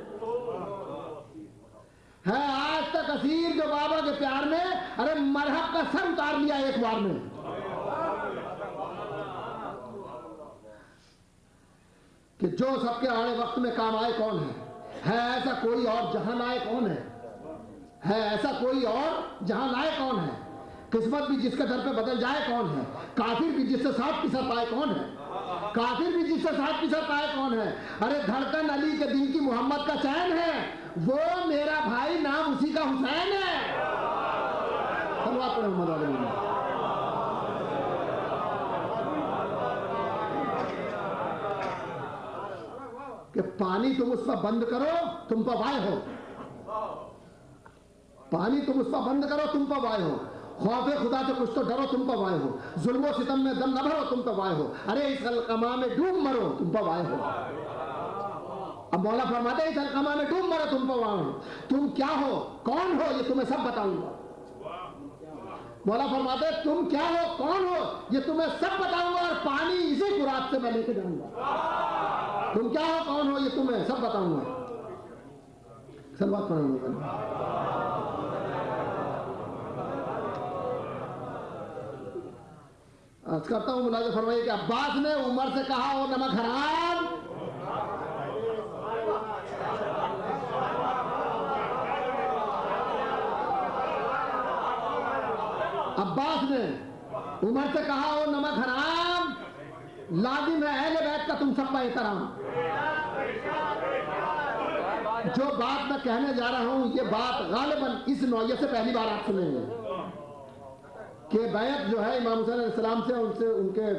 है, आज तक असीर जो बाबा के प्यार में। अरे मरहब का सर उतार लिया एक बार में। कि जो सबके आड़े वक्त में काम आए कौन है ऐसा कोई और जहां लाए कौन है ऐसा कोई और जहां लाए कौन है। किस्मत भी जिसके दर पे बदल जाए कौन है, काफिर भी जिससे साथ पिसर पाए कौन है, काफिर भी जिससे साथ पिसर पाए कौन है। अरे धड़कन अली के दिल की मोहम्मद का चैन है, वो मेरा भाई नाम उसी का हुसैन है। सल्लल्लाहु अलैहि वसल्लम। कि पानी तुम उस पर बंद करो तुम पर वाय हो, पानी तुम उस पर बंद करो तुम पर वाय हो, खौफे खुदा से कुछ तो डरो तुम पर वाय हो, जुल्मो सितम में दम न भरो तुम पर वाय हो, अरे इस अलकमा में डूब मरो तुम पर वाय हो। अब मौला फरमाते हैं इस अलकमा में डूब मरो तुम पर वाय हो। तुम क्या हो, कौन हो, ये तुम्हें सब बताऊंगा। मौला फरमाते हैं तुम क्या हो, कौन हो, ये तुम्हें सब बताऊंगा और पानी इसी कुरात से मैं लेके जाऊंगा। तुम क्या हो, कौन हो, ये तुम्हें सब बताऊंगा। सलवात पढ़ूंगा। आज करता हूं, मुलाज़ा फरमाइए कि अब्बास ने उमर से कहा हो नमक हराम, अब्बास ने उमर से कहा हो नमक हराम, लाजिम है अहले बैत का तुम सब का एहतराम। जो बात मैं कहने जा रहा हूं ये बात गालिबन इस नौयत से पहली बार आप सुनेंगे कि बैत जो है इमाम हुसैन अलैहिस्सलाम से उनसे उनके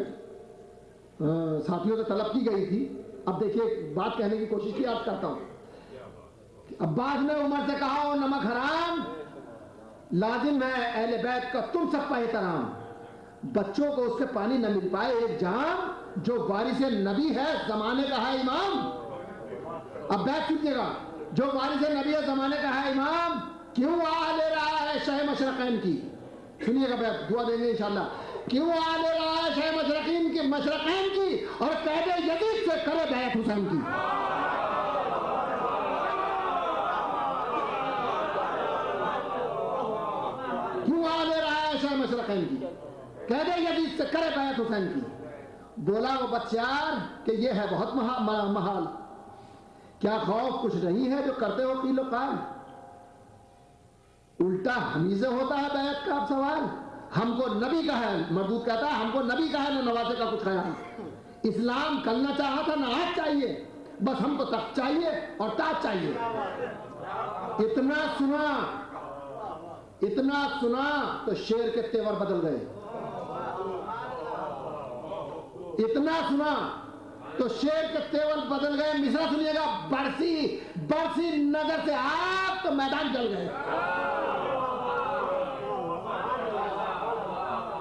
साथियों से तलब की गई थी। अब देखिए बात कहने की कोशिश की, आप करता हूं। अब्बास ने उमर से कहा हो नमक हराम, लाजिम है अहले बैत का तुम सब का एहतराम। बच्चों को उसके पानी न मिल पाए एक जाम, जो वारिस नबी है जमाने का है इमाम। अब बैत सुनिएगा, जो वारिस नबी ज़माने का है इमाम, क्यों आ ले रहा है शह मशरक़ैन की? सुनिएगा बैत, दुआ देंगे इंशाअल्लाह। क्यों आ ले रहा है शह मशरक़ैन की और कैदे यजीद से करे बैत हुसैन की? क्यों आ ले रहा है शह मशरक़ैन की, कैदे यजीद से करे बैत हुसैन की? बोला वो बच्चार कि ये है बहुत महाल, क्या खौफ कुछ नहीं है जो करते हो कीलो काल? उल्टा हमी से होता है बैत का अब सवाल। हमको नबी का है, मरदूद कहता है हमको नबी का है, ना नवासे का कुछ ख्याल। इस्लाम कलना चाहा था ना आज चाहिए, बस हमको तख्त चाहिए और ताज चाहिए। इतना सुना तो शेर के तेवर बदल गए। इतना सुना तो शेर के तेवर बदल गए। मिसरा सुनिएगा, बरसी नजर से आग तो मैदान जल गए।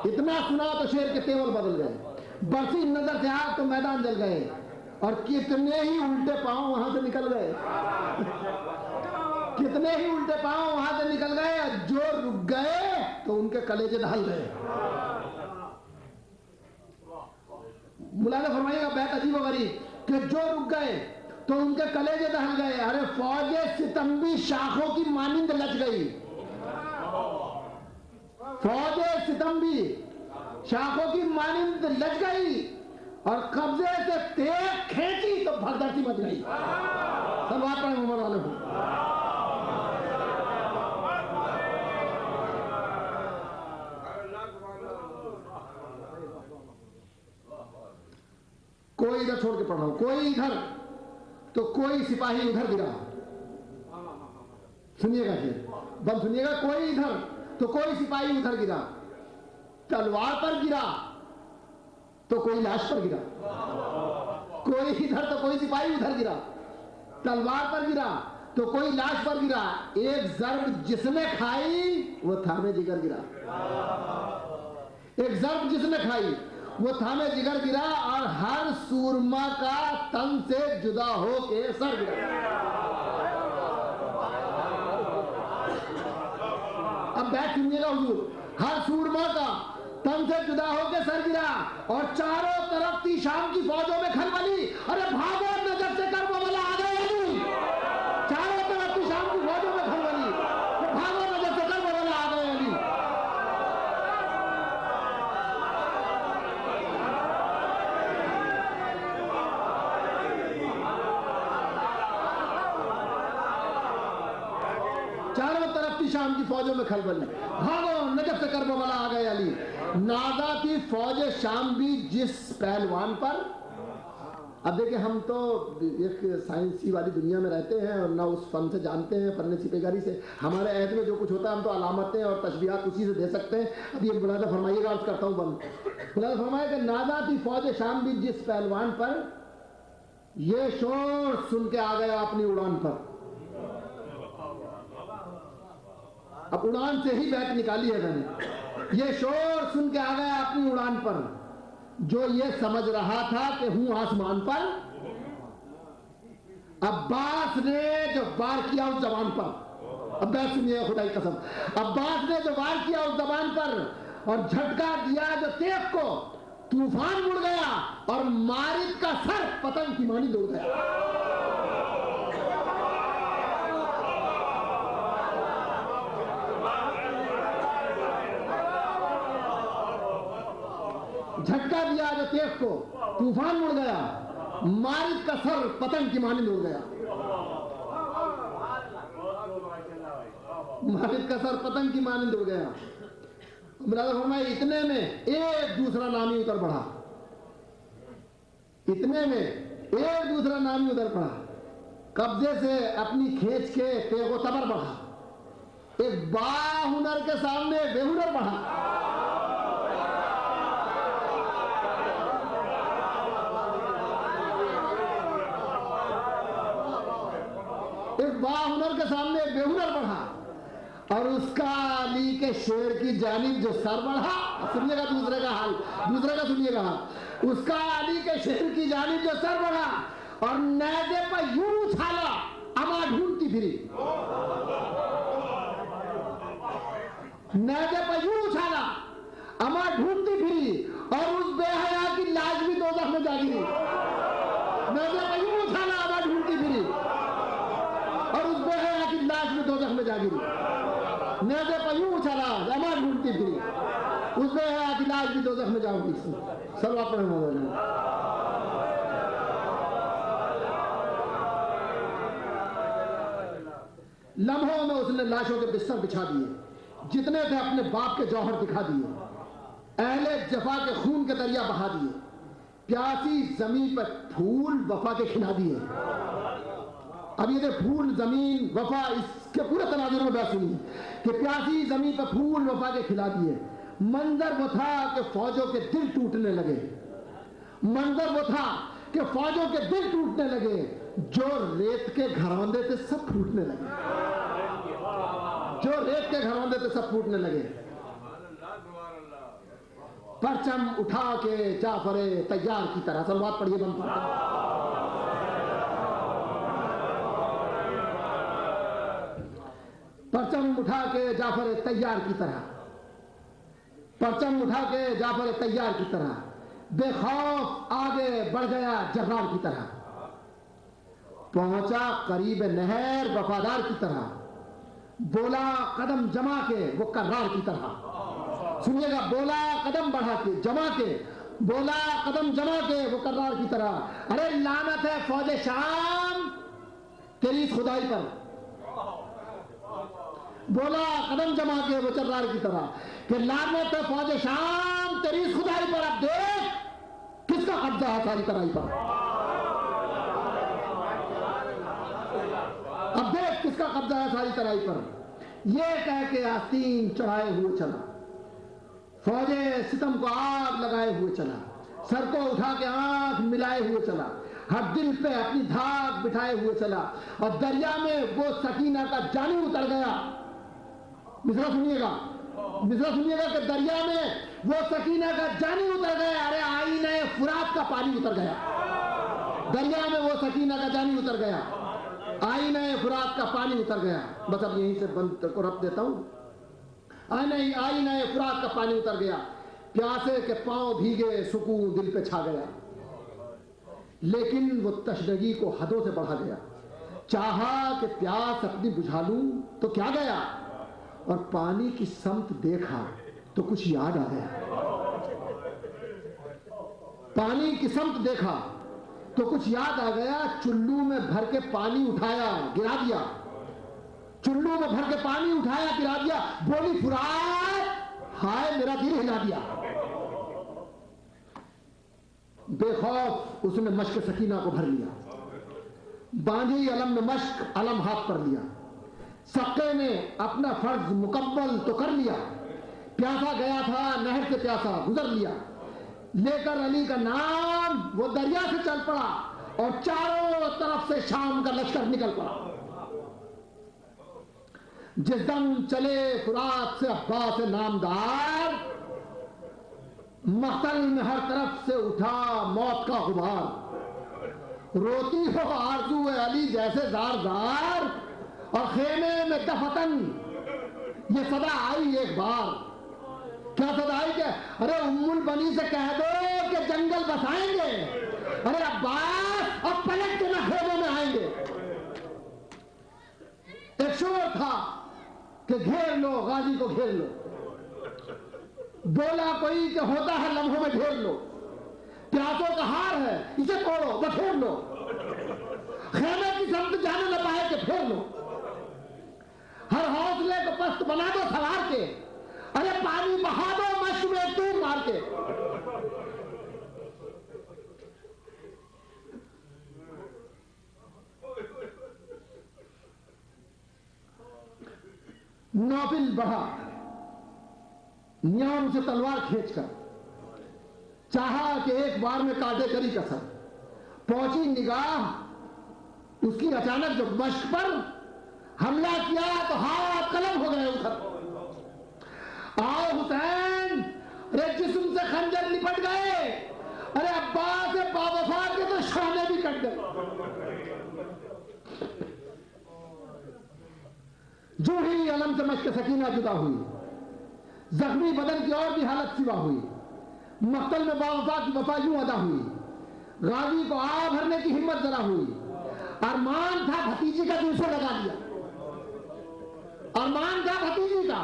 इतना सुना तो शेर के तेवर बदल गए, बरसी नजर से आग तो मैदान जल गए। और कितने ही उल्टे पांव वहां से निकल गए, कितने ही उल्टे पांव वहां से निकल गए। जो रुक गए तो उनके कलेजे ढल गए। मुलाज़ा फरमाइएगा बैत अजीब व गरीब कि जो रुक गए तो उनके कलेजे दहल गए। अरे फौजे सितंबी शाखों की मानिंद लच गई, फौजे सितंबी शाखों की मानिंद लच गई और कब्जे से तेज खींची तो भगदड़ती मच गई। सलवात पढ़े उमर वाले को। कोई इधर छोड़ के पढ़ रहा हूं, कोई इधर तो कोई सिपाही उधर गिरा। सुनिएगा फिर बंद सुनिएगा, कोई इधर तो कोई सिपाही उधर गिरा, तलवार पर गिरा तो कोई लाश पर गिरा। कोई इधर तो कोई सिपाही उधर गिरा, तलवार पर गिरा तो कोई लाश पर गिरा। एक जर्ब जिसने खाई वो थामे जिगर गिरा। एक जर्ब जिसने खाई वो थामे जिगर गिरा और हर सूरमा का तन से जुदा हो के सर गिरा। अब बैठ सुनिएगा हुजूर, हर सूरमा का तन से जुदा हो के सर गिरा और चारों तरफ थी शाम की फौजों में खलबली। अरे भागो नजर से कर वो वाला आ गए अली। चारों तरफ थी शाम की फौजों में खलबली, भागो नजर से कर वो वाला आ गए अली। चारों तरफ थी शाम की फौजों में खलबली, भागो नजफ से करबो वाला आ गए अली। नादा थी फौज शाम भी जिस पहलवान पर। अब देखिए हम तो एक साइंसी वाली दुनिया में रहते हैं और ना उस फन से जानते हैं, फन सिपेगारी से। हमारे ऐद में जो कुछ होता है हम तो अलामतें और तशबीहात उसी से दे सकते हैं। अब ये मुलाज़ा फरमाइएगा, अर्ज करता हूँ बंद। मुलाज़ा फरमाया कि नादा थी फौज शाम भी जिस पहलवान पर, ये शोर सुन के आ गया अपनी उड़ान पर। अब उड़ान से ही बैठ निकाली है मैंने। ये शोर सुन के आ गया अपनी उड़ान पर, जो ये समझ रहा था कि हूं आसमान पर। अब्बास ने जो वार किया उस जवान पर, अब्बास सुनिए खुदा की कसम, अब्बास ने जो वार किया उस जवान पर और झटका दिया जो तेज को, तूफान उड़ गया और मारिद का सर पतंग की मानी दौड़ गया। झटका दिया जो तेज को, तूफान उड़ गया, मारिद का सर पतंग की मानी उड़ गया। मारिद का सर पतंग की मानी उड़ गया। इतने में एक दूसरा नामी उतर पड़ा, इतने में एक दूसरा नामी उतर पड़ा। कब्जे से अपनी खींच के तेगो तबर बढ़ा। एक बाहुनर के सामने बेहुनर बढ़ा। एक बाहुनर के सामने बेहुनर बढ़ा और उसका अली के शेर की जानिब जो सर बढ़ा। सुनिएगा दूसरे का हाल, दूसरे का सुनिएगा हाल। उसका अली के शेर की जानिब जो सर बढ़ा और नेज़े पर यूं उछाला अमा ढूंढती फिरी, नेज़े पर यूं उछाला, अमा ढूंढती फिरी और उस बेहया की लाश भी दोज़ख में जा गिरी। नेज़े पर यूं उछाला, अमा ढूंढती फिरी और उस बेहया की लाश भी दोज़ख में जा गिरी। नेज़े पर यूं उछाला, अमा ढूंढती फिरी, उस बेहया की लाश भी दोज़ख में जा गिरी। सलवात पढ़े मौलाना। लम्हों में उसने लाशों के बिस्तर बिछा दिए, जितने थे अपने बाप के जौहर दिखा दिए, अहले जफा के खून के दरिया बहा दिए, प्यासी जमीन पर फूल वफा के खिला दिए। अब ये फूल जमीन वफा, इसके पूरे तनाजुर में बात सुनिए कि प्यासी जमीन पर फूल वफा के खिला दिए। मंजर वो था कि फौजों के दिल टूटने लगे, मंजर वो था कि फौजों के दिल टूटने लगे, जो रेत के घरौंदे थे सब फूटने लगे, जो रेत के घरौंदे थे सब फूटने लगे। परचम उठा के जाफरे तैयार की तरह, सलवात पढ़िए बंद परचम उठा के जाफरे तैयार की तरह, परचम उठा के जाफरे तैयार की तरह, बेखौफ आगे बढ़ गया जर्रार की तरह, पहुंचा करीब नहर वफादार की तरह, बोला कदम जमा के वो कर्रार की तरह। सुनिएगा, बोला कदम बढ़ा के जमा के, बोला कदम जमा के वो कर्रार की तरह। अरे लानत है फौज शाम तेरी खुदाई पर, बोला कदम जमा के वो कर्रार की तरह कि लानत है फौज शाम तेरी खुदाई पर। अब देख किसका कब्जा है सारी तराई पर, अब देख किसका कब्जा है सारी तराई पर। ये कह के आस्तीन चढ़ाए हुए चला, फौजे सितम को आग लगाए हुए चला, सर को उठा के आंख मिलाए हुए चला, हर दिल पे अपनी धाक बिठाए हुए चला, और दरिया में वो सकीना का जानी उतर गया। मिसरा सुनिएगा, मिसरा सुनिएगा कि दरिया में वो सकीना का जानी उतर गया। अरे आईने फुरात का पानी उतर गया, दरिया में वो सकीना का जानी उतर गया, आईने फुरात का पानी उतर गया। बस अब यहीं से बंद को रख देता हूं। आईने फुरात का पानी उतर गया, प्यासे के पांव भीगे, सुकून दिल पे छा गया। लेकिन वो तशनगी को हदों से बढ़ा गया, चाहा कि प्यास अपनी बुझा लूं तो क्या गया, और पानी की समत देखा तो कुछ याद आ गया। पानी की समत देखा तो कुछ याद आ गया, चुल्लू में भर के पानी उठाया गिरा दिया, चुल्लू में भर के पानी उठाया गिरा दिया। बोली फुरात हाय मेरा दिल हिला दिया। बेखौफ उसने मश्क सकीना को भर लिया, बांधी अलम में मश्क, अलम हाथ पर लिया। सक्के ने अपना फर्ज मुकम्मल तो कर लिया, प्यासा गया था नहर से प्यासा गुजर लिया। लेकर अली का नाम वो दरिया से चल पड़ा, और चारों तरफ से शाम का लश्कर निकल पड़ा। जिस दम चले फुरात से अब्बास से नामदार, मख्तल में हर तरफ से उठा मौत का गुबार। रोती हो आरज़ू अली जैसे जार जार, और खेमे में दफतन ये सदा आई एक बार। क्या सदा आई क्या? अरे उम्मुल बनी से कह दो कि जंगल बसाएंगे, अरे अब्बास अब पलट के ना खेमे में आएंगे। एक शोर था कि घेर लो गाजी को, घेर लो। बोला कोई कि होता है लम्हों में घेर लो, प्यासों का हार है इसे तोड़ो बखेर लो, खेमे की समत जाने न पाए कि फेर लो। हर हौसले को पस्त बना दो सवार के, अरे पानी बहा दो मश्क में तू मार के। नौफिल बढ़ा, नियाम से तलवार खींचकर, चाहा कि एक बार में काटे करी कसर। पहुंची निगाह उसकी अचानक जब मश्क पर हमला किया तो हाथ कलम हो गए उधर। आओ हुसैन, अरे जिस्म से खंजर निपट गए, अरे अब्बास से बावफा के तो शाने भी कट गए। जो ही अलम से मश्क सकीना जुदा हुई, जख्मी बदन की और भी हालत सिवा हुई, मक्तल में बावफा की वफा यूं अदा हुई, गाजी को आ भरने की हिम्मत जरा हुई, अरमान था भतीजी का दिल से लगा दिया, अरमान था भतीजी का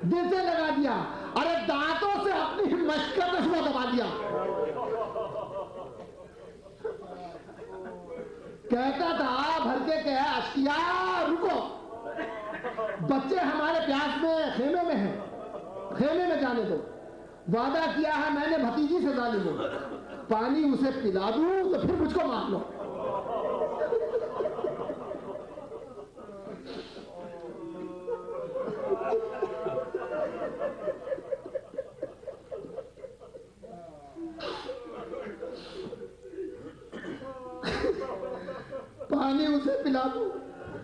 दिल से लगा दिया, अरे दांतों से अपनी मश्क का चश्मा दबा दिया। कहता था भर के कहा अश्किया रुको, बच्चे हमारे प्यास में खेमे में हैं, खेमे में जाने दो, वादा किया है मैंने भतीजी से जाने दो, पानी उसे पिला दूं तो फिर मुझको मार लो। पानी उसे पिला दूं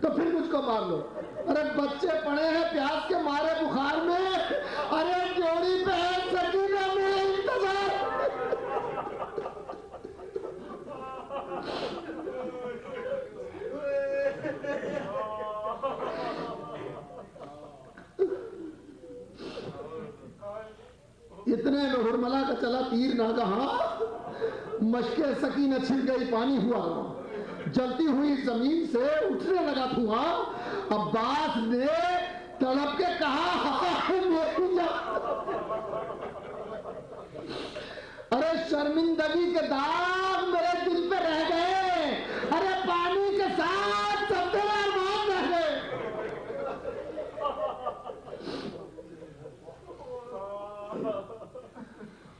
तो फिर मुझको मार लो। अरे बच्चे पड़े हैं प्यास के मारे बुखार में, अरे जोड़ी पे है सकीना में इंतजार। इतने में हुरमला का चला तीर नागहा, मशके सकीना छिड़ गई पानी हुआ, जलती हुई जमीन से उठने लगा धुआं। अब्बास ने तड़प के कहा मेरी जान। अरे शर्मिंदगी के दाग मेरे दिल पे रह गए, अरे पानी के साथ सब तेरे अरमान रह गए।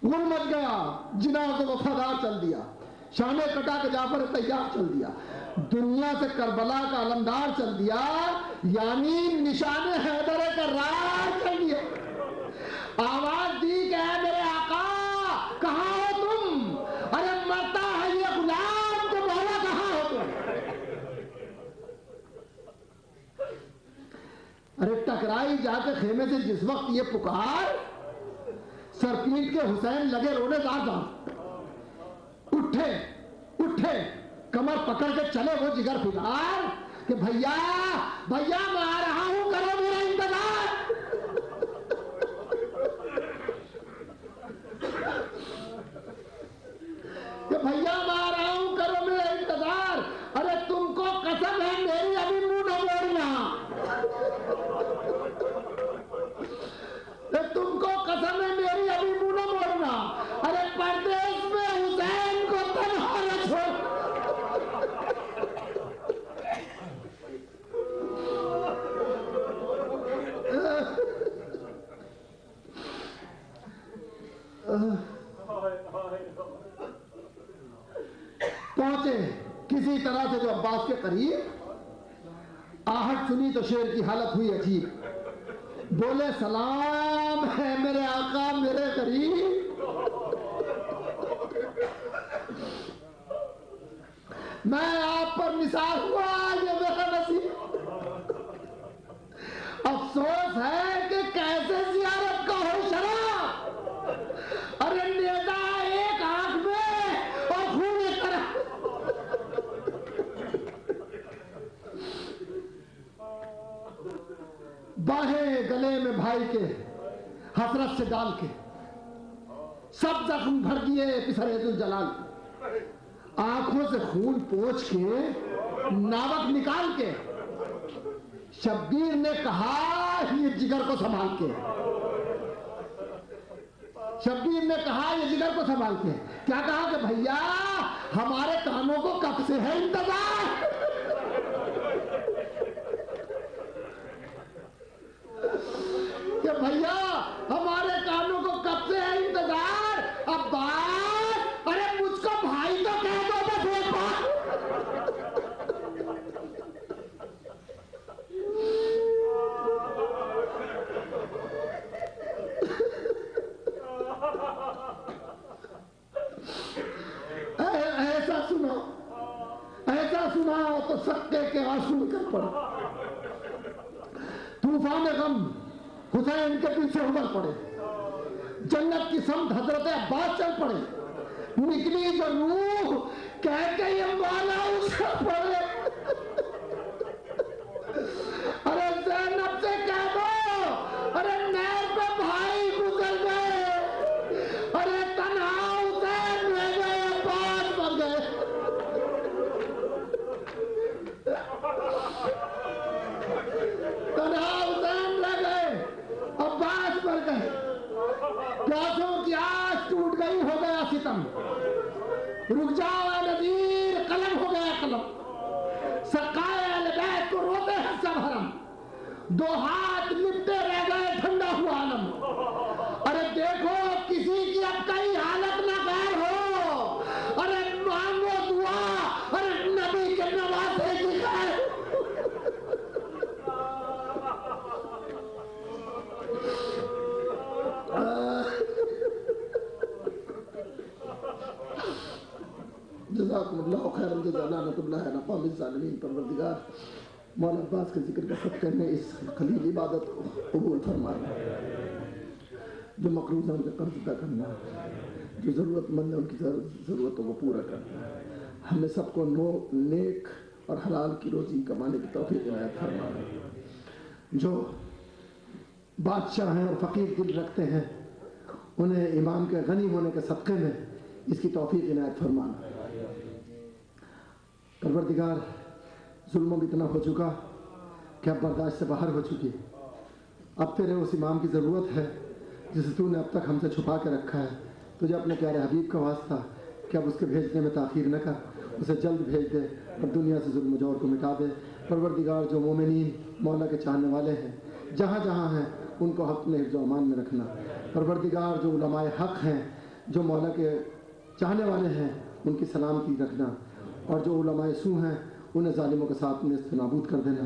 गुल मच गया, जिना को वफादार चल दिया, शाने कटा के जाफर तैयार चल दिया, दुनिया से करबला का अलमदार चल दिया, यानी निशाने हैदर का राज चल दिया। आवाज दी कि है मेरे आका कहाँ हो तुम, अरे मरता है ये गुलाम तो मौला कहाँ हो तुम। अरे टकराई जाके खेमे से जिस वक्त ये पुकार, सरपीट के हुसैन लगे रोने दार, उठे उठे कमर पकड़ के चले वो जिगर फिगार कि भैया भैया मैं आ रहा हूं, करो मेरा इंतजार। कि भैया मैं आ रहा हूं, करो मेरा इंतजार। अरे तुमको कसम है मेरी अभी मुंह न मोड़ना, तुमको कसम है मेरी अभी मुंह न मोड़ना। अरे परदेश में हुसैन को तन्हा न छोड़। पहुंचे किसी तरह से जो अब्बास के करीब, आहट सुनी तो शेर की हालत हुई अजीब, बोले सलाम है मेरे आका मेरे करीब। मैं आप पर निसार हुआ ये मेरा नसीब, अफसोस है कि कैसे जियारत का हो शराब। अरे नेता एक आंख में और खून एक तरफ। बाहें गले में भाई के हसरत से डाल के, सब जख्म भर दिए पिसरेजुल जलाल। आंखों से खून पोंछ के नावक निकाल के, शब्बीर ने कहा ये जिगर को संभाल के, शब्बीर ने कहा ये जिगर को संभाल के। क्या कहा कि भैया हमारे कानों को कब से है इंतजार। कि भैया हमारे कानों को कब से है इंतजार। अब्बास अरे मुझको भाई तो कह दो बस एक बार। ऐसा सुना तो सत्ते के आंसू निकल पड़े। तूफान गम हुसैन के पीछे उमड़ पड़े, जन्नत की समत हजरत अब्बास चल पड़े। निकली जो रूह कह के ये मौला उसका पड़े। अरे ज़ैनब से प्यासों की आस टूट गई, हो गया सितम। रुक जाओ ऐ नज़ीर, कलम हो गया कलम। सकाए अहले बैत को रोते हैं सब हरम। दो हाथ लिपटे रह गए, ठंडा हुआ आलम। अरे देखो किसी की अब कई हालत ना गैर हो। अरे मांगो दुआ, अरे नबी के नवासे की खैर। जज़ाकुमुल्लाहु खैरन जज़ा, लानतुल्लाह अला क़ौमिज़ ज़ालिमीन। परवरदिगार मौला अब्बास के जिक्र का सदक़े में इस खलील इबादत को कबूल फरमाना। जो मक़रूज़ हैं उनके कर्ज़ अदा करना, जो ज़रूरतमंद है उनकी ज़रूरतों को पूरा करना। हमें सबको नेक और हलाल की रोज़ी कमाने की तौफ़ीक़ इनायत फरमाना। जो बादशाह हैं और फ़कीर दिल रखते हैं, उन्हें इमाम के गनी होने के सदक़े में इसकी तौफ़ीक़ इनायत फरमाना। परवरदिगार जुल्म भी इतना हो चुका कि अब बर्दाश्त से बाहर हो चुकी। अब तेरे उस इमाम की ज़रूरत है जिसे तूने अब तक हमसे छुपा के रखा है। तुझे अपने प्यारे हबीब का वास्ता कि अब उसके भेजने में ताख़ीर न कर, उसे जल्द भेज दे और दुनिया से जुल्म जौर को मिटा दे। परवरदिगार जो मोमिनीन मौला के चाहने वाले हैं, जहाँ जहाँ हैं उनको अपने हिफ्ज़ व अमान में रखना। परवरदिगार जो उलमाए हक़ हैं, जो मौला के चाहने वाले हैं, उनकी सलामती रखना। और जो उलमाए सू हैं उन्हें ज़ालिमों के साथ नेस्त नाबूद कर देना।